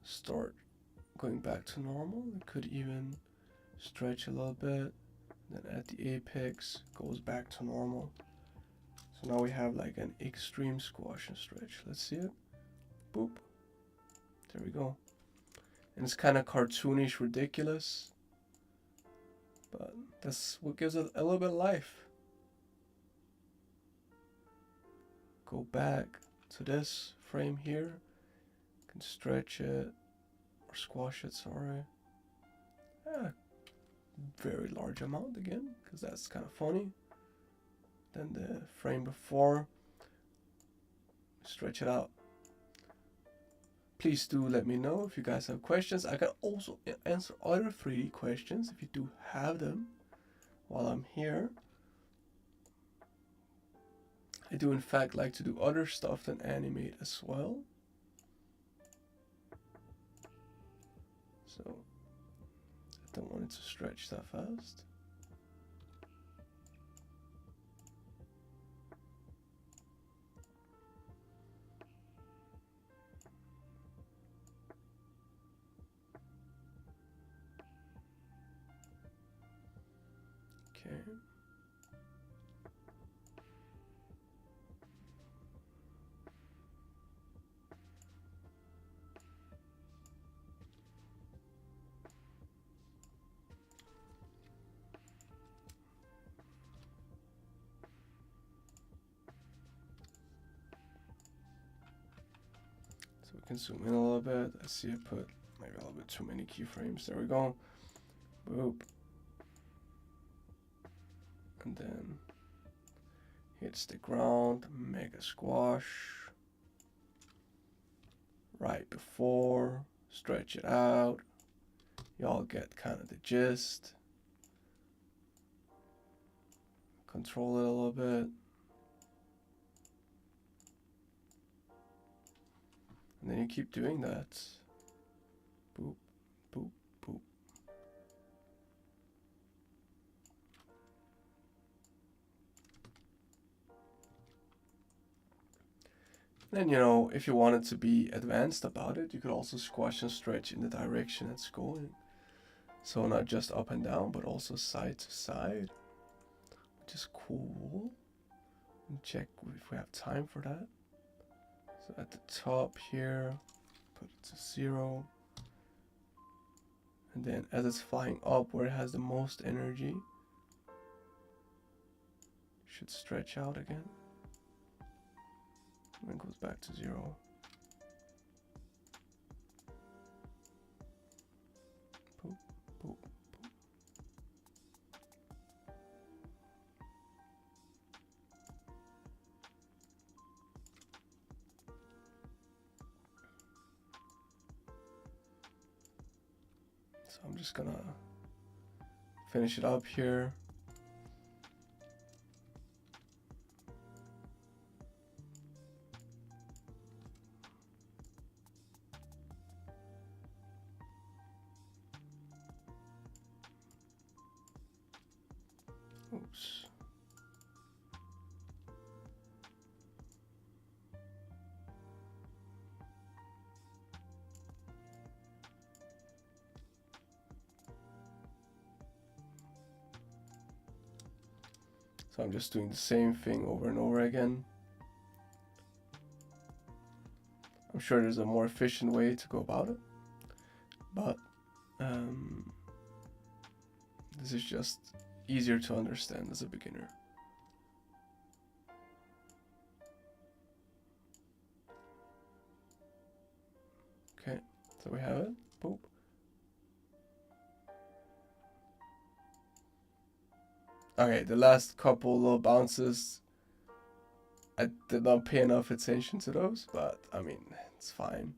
start going back to normal. It could even stretch a little bit. Then at the apex, goes back to normal. So now we have like an extreme squash and stretch. Let's see it. Boop. There we go. And it's kind of cartoonish, ridiculous. But that's what gives it a little bit of life. Go back to this frame here. You can stretch it or squash it, sorry. Yeah, very large amount again, because that's kind of funny. Then the frame before, stretch it out. Please do let me know if you guys have questions. I can also answer other 3D questions if you do have them while I'm here. I do in fact like to do other stuff than animate as well. So I don't want it to stretch that fast. Okay. So we can zoom in a little bit. I see I put maybe a little bit too many keyframes. There we go. Boop. And then hits the ground, mega squash. Right before, stretch it out. Y'all get kind of the gist. Control it a little bit. And then you keep doing that. Boop, boop, boop. Then, you know, if you wanted to be advanced about it, you could also squash and stretch in the direction it's going. So not just up and down, but also side to side, which is cool. And check if we have time for that. So at the top here, put it to 0. And then as it's flying up where it has the most energy, it should stretch out again. And then goes back to 0. Boop, boop, boop. So I'm just gonna finish it up here. goes. So I'm just doing the same thing over and over again. I'm sure there's a more efficient way to go about it, but this is just easier to understand as a beginner. Okay, so we have it. Boop. Okay, the last couple little bounces, I did not pay enough attention to those, but I mean, it's fine.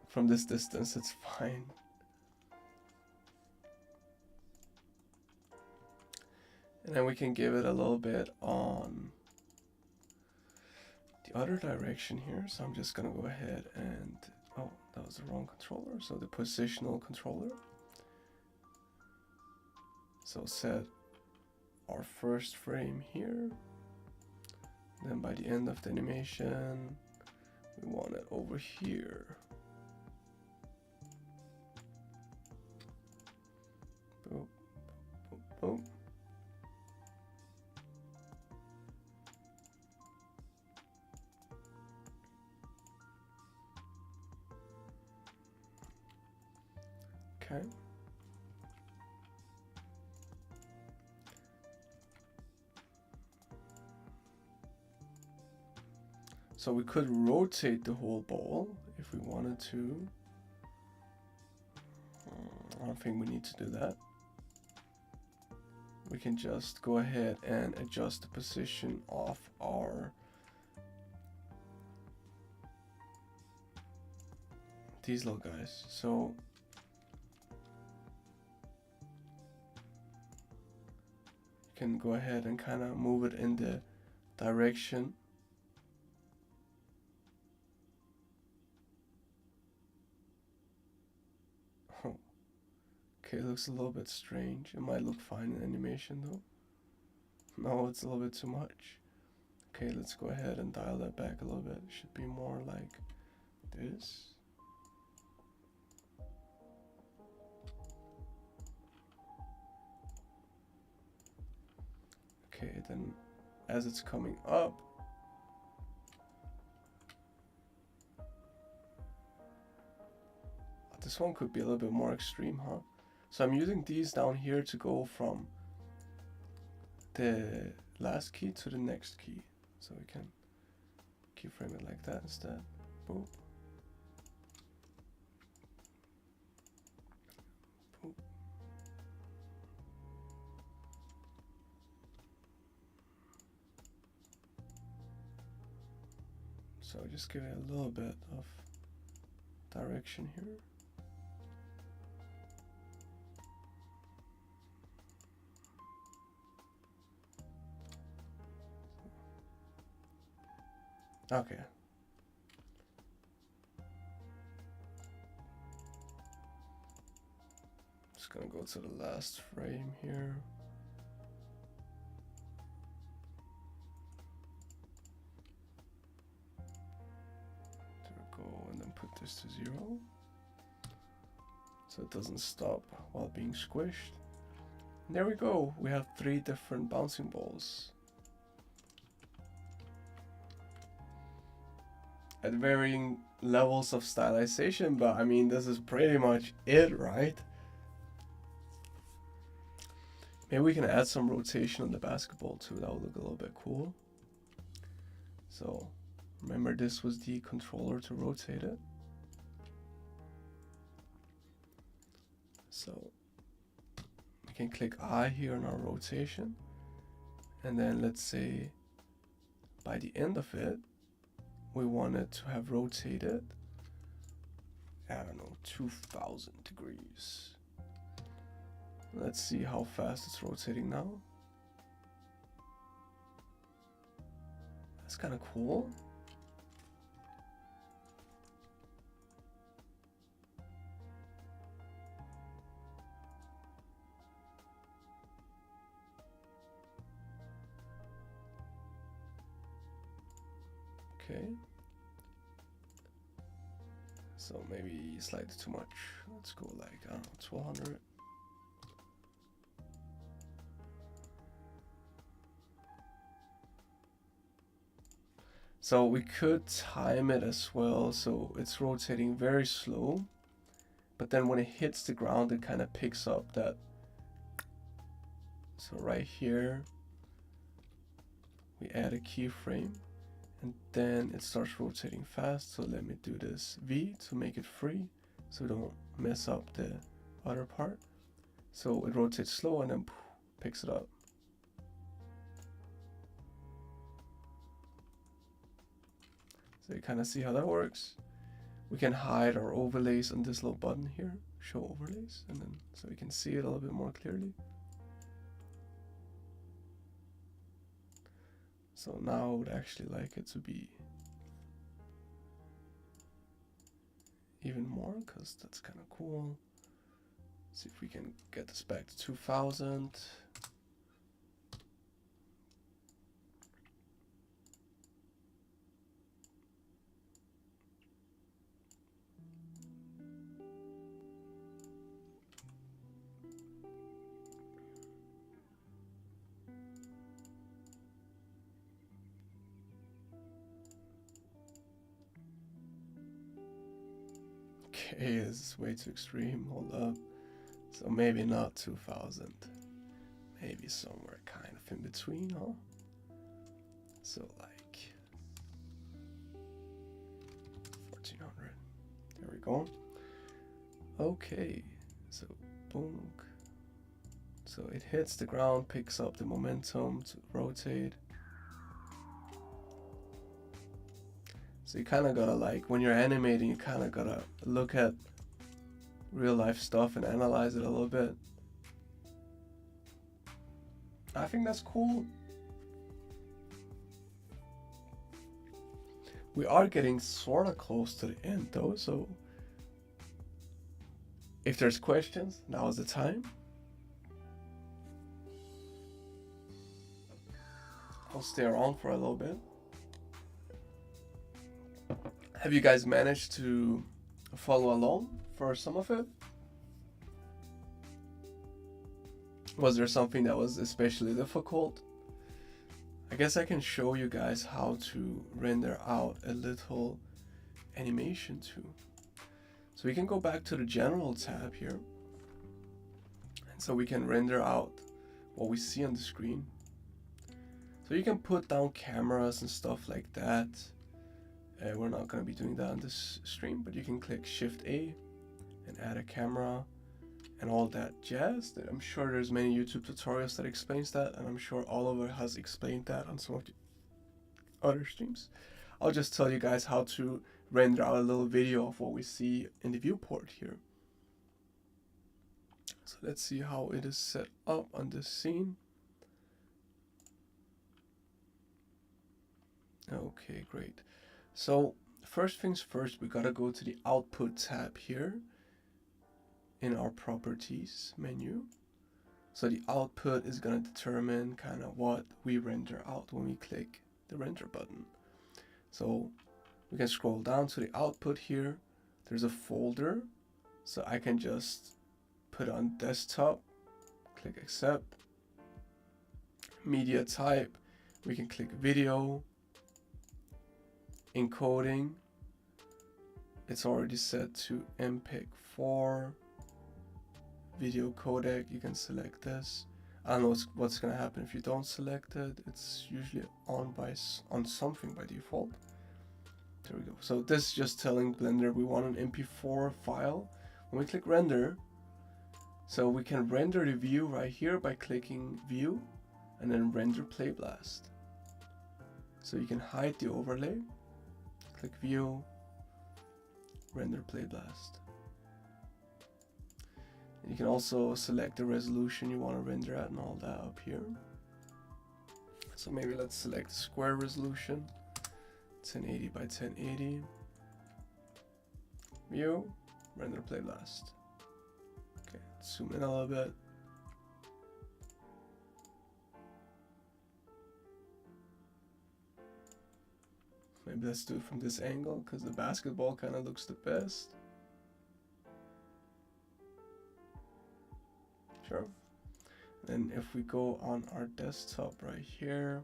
From this distance, it's fine. And then we can give it a little bit on the other direction here. So I'm just gonna go ahead and, oh, that was the wrong controller. So the positional controller. So set our first frame here. Then by the end of the animation, we want it over here. Boom, boom, boom. Okay. So we could rotate the whole ball if we wanted to. I don't think we need to do that. We can just go ahead and adjust the position of our these little guys. So you can go ahead and kind of move it in the direction. Okay, it looks a little bit strange. It might look fine in animation though. No, it's a little bit too much. Okay, let's go ahead and dial that back a little bit. It should be more like this. Okay, then as it's coming up, this one could be a little bit more extreme, huh? So I'm using these down here to go from the last key to the next key. So we can keyframe it like that instead. Boop. Boop. So just give it a little bit of direction here. Okay. Just gonna go to the last frame here. There we go, and then put this to 0. So it doesn't stop while being squished. And there we go. We have 3 different bouncing balls. At varying levels of stylization, but I mean, this is pretty much it, right? Maybe we can add some rotation on the basketball too. That would look a little bit cool. So remember, this was the controller to rotate it. So we can click I here on our rotation, and then let's say by the end of it, we want it to have rotated, I don't know, 2000 degrees. Let's see how fast it's rotating now. That's kind of cool. Okay. So maybe slightly too much. Let's go like, I don't know, 1200. So we could time it as well, so it's rotating very slow, but then when it hits the ground, it kind of picks up that. So right here, we add a keyframe, and then it starts rotating fast. So let me do this V to make it free, so we don't mess up the other part. So it rotates slow and then picks it up. So you kind of see how that works. We can hide our overlays on this little button here, show overlays, and then so we can see it a little bit more clearly. So now I would actually like it to be even more, because that's kind of cool. Let's see if we can get this back to 2000. Okay, this is way too extreme. Hold up. So maybe not 2000. Maybe somewhere kind of in between, huh? So like 1400. There we go. Okay, so boom. So it hits the ground, picks up the momentum to rotate. So you kind of gotta, like, when you're animating, you kind of gotta look at real life stuff and analyze it a little bit. I think that's cool. We are getting sort of close to the end though, so if there's questions, now is the time. I'll stay around for a little bit. Have you guys managed to follow along for some of it? Was there something that was especially difficult? I guess I can show you guys how to render out a little animation too. So we can go back to the general tab here. And so we can render out what we see on the screen. So you can put down cameras and stuff like that. We're not going to be doing that on this stream, but you can click Shift A and add a camera and all that jazz. I'm sure there's many YouTube tutorials that explains that, and I'm sure Oliver has explained that on some of the other streams. I'll just tell you guys how to render out a little video of what we see in the viewport here. So let's see how it is set up on this scene. Okay, great. So first things first, we gotta go to the output tab here in our properties menu. So the output is gonna determine kind of what we render out when we click the render button. So we can scroll down to the output here. There's a folder, so I can just put on desktop, click accept. Media type, we can click video. Encoding, it's already set to MPEG-4. Video codec, you can select this. I don't know what's gonna happen if you don't select it. It's usually on something by default. There we go. So this is just telling Blender we want an MP4 file. When we click render, so we can render the view right here by clicking view and then render play blast. So you can hide the overlay. Click view, render play blast. And you can also select the resolution you want to render at and all that up here. So maybe let's select square resolution, 1080 by 1080. View, render play blast. Okay, zoom in a little bit. Maybe let's do it from this angle because the basketball kind of looks the best. Sure. Then if we go on our desktop right here,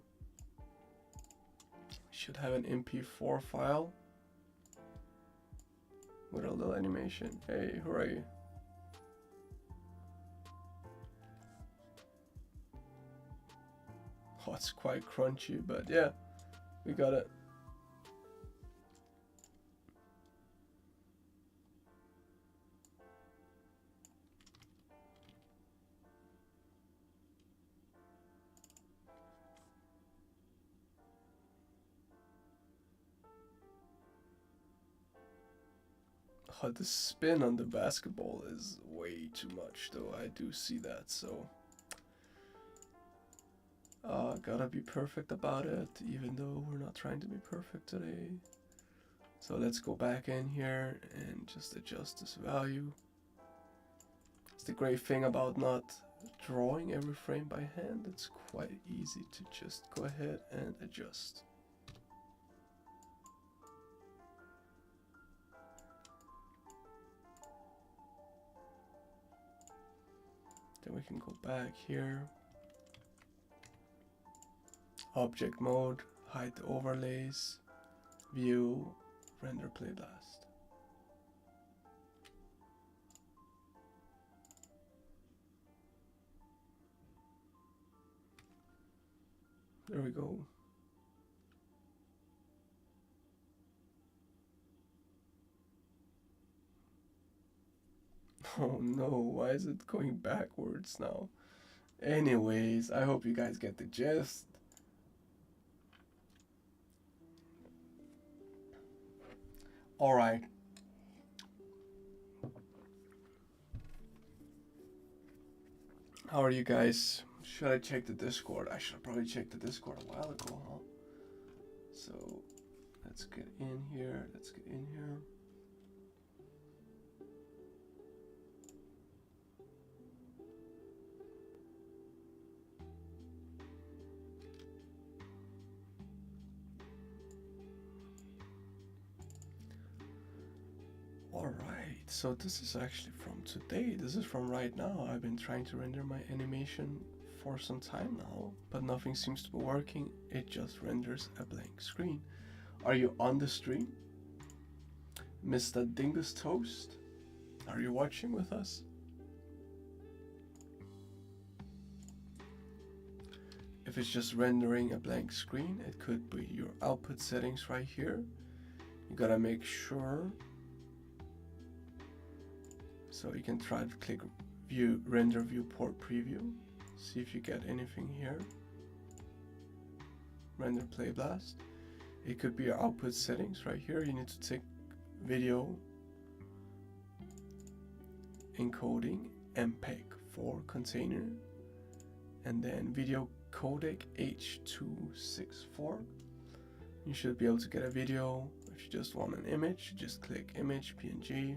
we should have an MP4 file with a little animation. Hey, hooray. Oh, it's quite crunchy, but yeah, we got it. Oh, the spin on the basketball is way too much, though. I do see that, so gotta be perfect about it, even though we're not trying to be perfect today. So let's go back in here and just adjust this value. It's the great thing about not drawing every frame by hand. It's quite easy to just go ahead and adjust. Then we can go back here, object mode, hide the overlays, view, render, play, blast. There we go. Oh no, why is it going backwards now? Anyways, I hope you guys get the gist. Alright. How are you guys? Should I check the Discord? I should have probably checked the Discord a while ago, huh? So, let's get in here. Let's get in here. Alright, so this is actually from today. This is from right now. I've been trying to render my animation for some time now, but nothing seems to be working. It just renders a blank screen. Are you on the stream? Mr. Dingus Toast? Are you watching with us? If it's just rendering a blank screen, it could be your output settings right here. You gotta make sure. So you can try to click view, render viewport preview. See if you get anything here. Render play blast. It could be your output settings right here. You need to take video encoding MPEG-4 container and then video codec H.264. You should be able to get a video. If you just want an image, just click image PNG.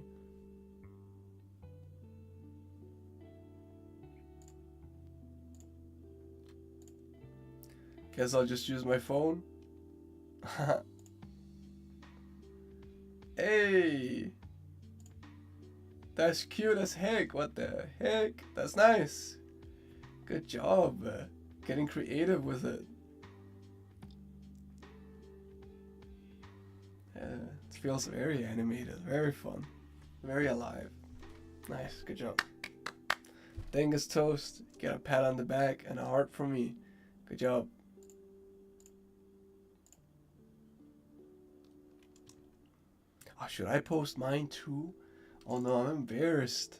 Guess I'll just use my phone. Hey! That's cute as heck. What the heck? That's nice. Good job. Getting creative with it. It feels very animated. Very fun. Very alive. Nice. Good job. Dingus Toast. Get a pat on the back and a heart from me. Good job. Oh, should I post mine too? Oh no, I'm embarrassed.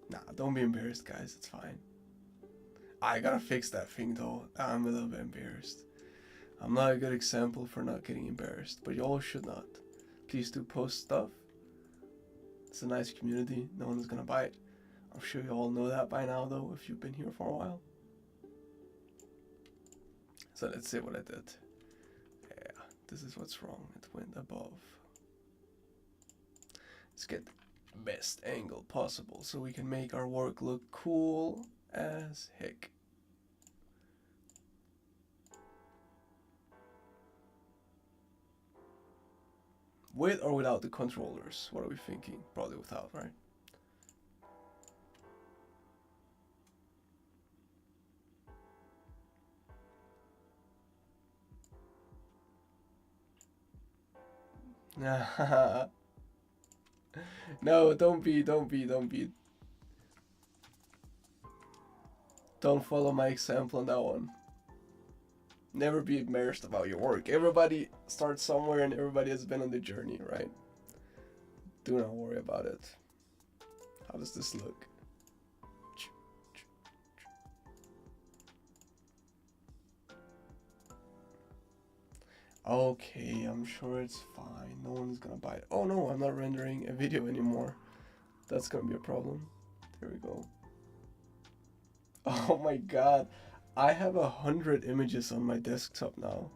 Nah, don't be embarrassed, guys. It's fine. I gotta fix that thing though. I'm a little bit embarrassed. I'm not a good example for not getting embarrassed, but y'all should not. Please do post stuff. It's a nice community. No one's gonna bite. I'm sure you all know that by now though, if you've been here for a while. So let's see what I did. Yeah, this is what's wrong. It went above. Let's get the best angle possible so we can make our work look cool as heck. With or without the controllers? What are we thinking? Probably without, right? No, don't be. Don't follow my example on that one. Never be embarrassed about your work. Everybody starts somewhere and everybody has been on the journey, right? Do not worry about it. How does this look? Okay, I'm sure it's fine. No one's gonna buy it. Oh no, I'm not rendering a video anymore. That's gonna be a problem. There we go. Oh my god. I have 100 images on my desktop now.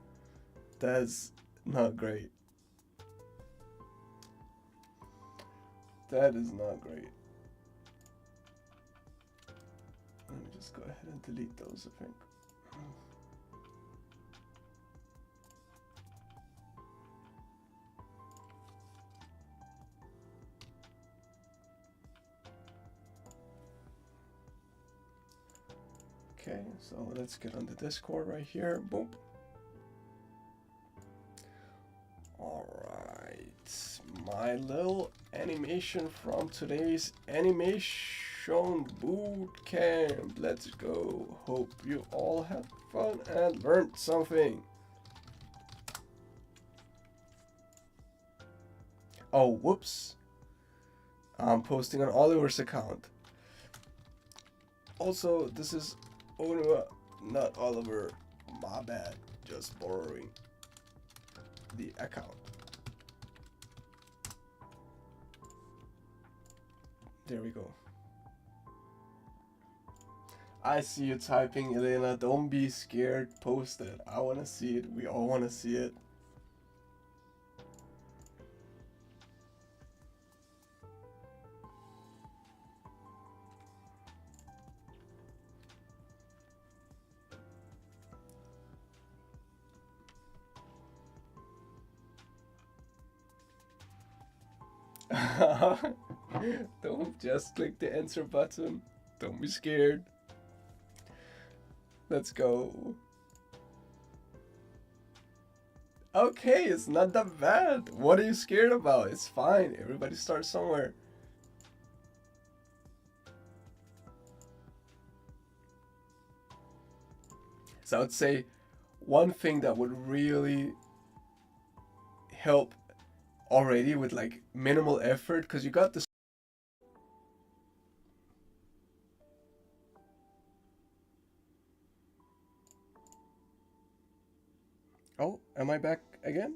That's not great. That is not great. Let me just go ahead and delete those, I think. Okay, so let's get on the Discord right here. Boom. Alright, my little animation from today's animation bootcamp. Let's go. Hope you all had fun and learned something. Oh, whoops. I'm posting on Oliver's account. Also, this is Oliver, not Oliver. My bad. Just borrowing the account. There we go. I see you typing, Elena. Don't be scared. Post it. I want to see it. We all want to see it. Don't just click the answer button. Don't be scared. Let's go. Okay, it's not that bad. What are you scared about? It's fine. Everybody starts somewhere. So I would say one thing that would really help already with like minimal effort, because you got this. Oh, am I back again?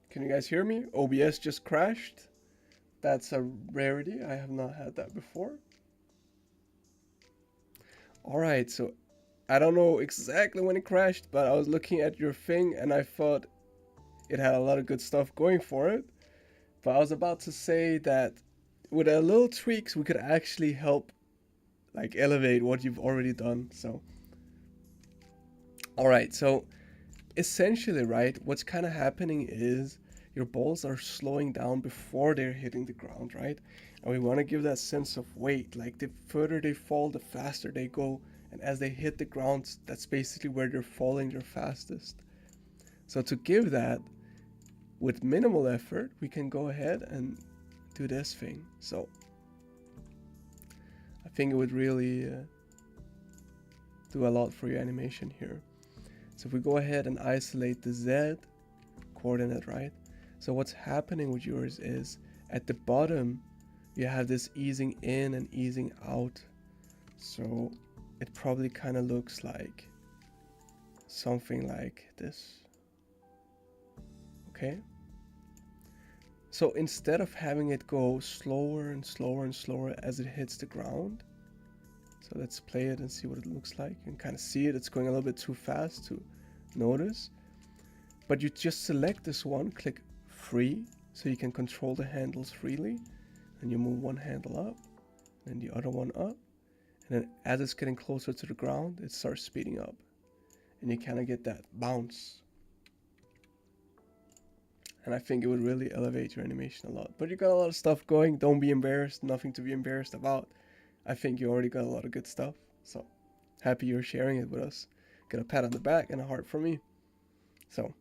Can you guys hear me? OBS just crashed. That's a rarity. I have not had that before. Alright, so I don't know exactly when it crashed, but I was looking at your thing and I thought it had a lot of good stuff going for it. But I was about to say that with a little tweaks, we could actually help like elevate what you've already done. So, alright, so essentially, right, what's kind of happening is your balls are slowing down before they're hitting the ground, right? And we want to give that sense of weight. Like the further they fall, the faster they go. And as they hit the ground, that's basically where they're falling their fastest. So to give that, with minimal effort, we can go ahead and do this thing. So I think it would really do a lot for your animation here. So if we go ahead and isolate the Z coordinate, right? So what's happening with yours is at the bottom, you have this easing in and easing out. So it probably kind of looks like something like this. Okay. So instead of having it go slower and slower and slower as it hits the ground, so let's play it and see what it looks like. You can kind of see it. It's going a little bit too fast to notice. But you just select this one, click free, so you can control the handles freely. And you move one handle up, and the other one up. And then as it's getting closer to the ground, it starts speeding up. And you kind of get that bounce. And I think it would really elevate your animation a lot. But you got a lot of stuff going. Don't be embarrassed. Nothing to be embarrassed about. I think you already got a lot of good stuff. So happy you're sharing it with us. Get a pat on the back and a heart from me. So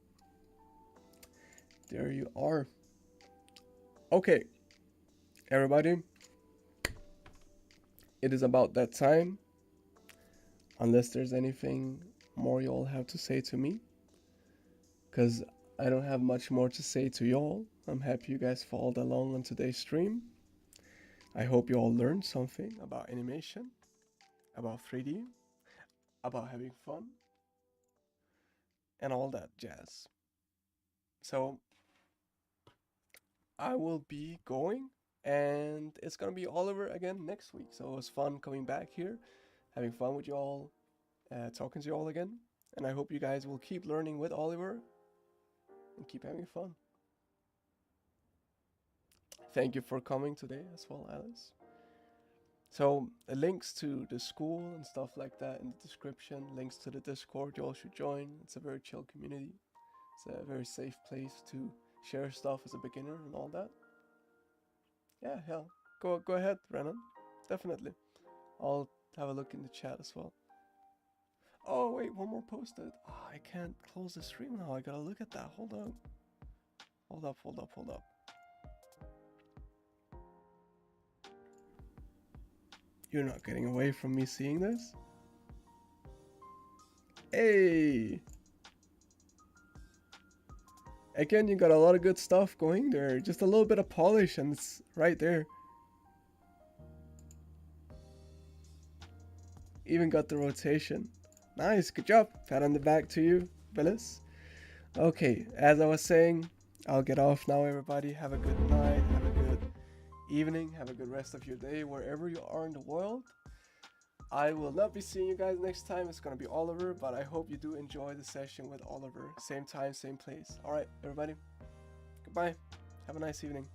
there you are. Okay, everybody. It is about that time. Unless there's anything more you all have to say to me. Because I don't have much more to say to y'all. I'm happy you guys followed along on today's stream. I hope you all learned something about animation, about 3D, about having fun, and all that jazz. So I will be going, and it's gonna be Oliver again next week. So it was fun coming back here, having fun with y'all, talking to y'all again. And I hope you guys will keep learning with Oliver and keep having fun. Thank you for coming today as well, Alice. So the links to the school and stuff like that in the description, links to the Discord you all should join. It's a very chill community. It's a very safe place to share stuff as a beginner and all that. Yeah, hell, go ahead, Renan. Definitely. I'll have a look in the chat as well. Oh wait, one more posted. Oh, I can't close the stream now. I gotta look at that. Hold up. Hold up. You're not getting away from me seeing this? Hey! Again, you got a lot of good stuff going there. Just a little bit of polish and it's right there. Even got the rotation. Nice, good job. Pat on the back to you, Phyllis. Okay, as I was saying, I'll get off now, everybody. Have a good night. Have a good evening. Have a good rest of your day wherever you are in the world. I will not be seeing you guys next time. It's going to be Oliver, but I hope you do enjoy the session with Oliver. Same time, same place. All right, everybody. Goodbye. Have a nice evening.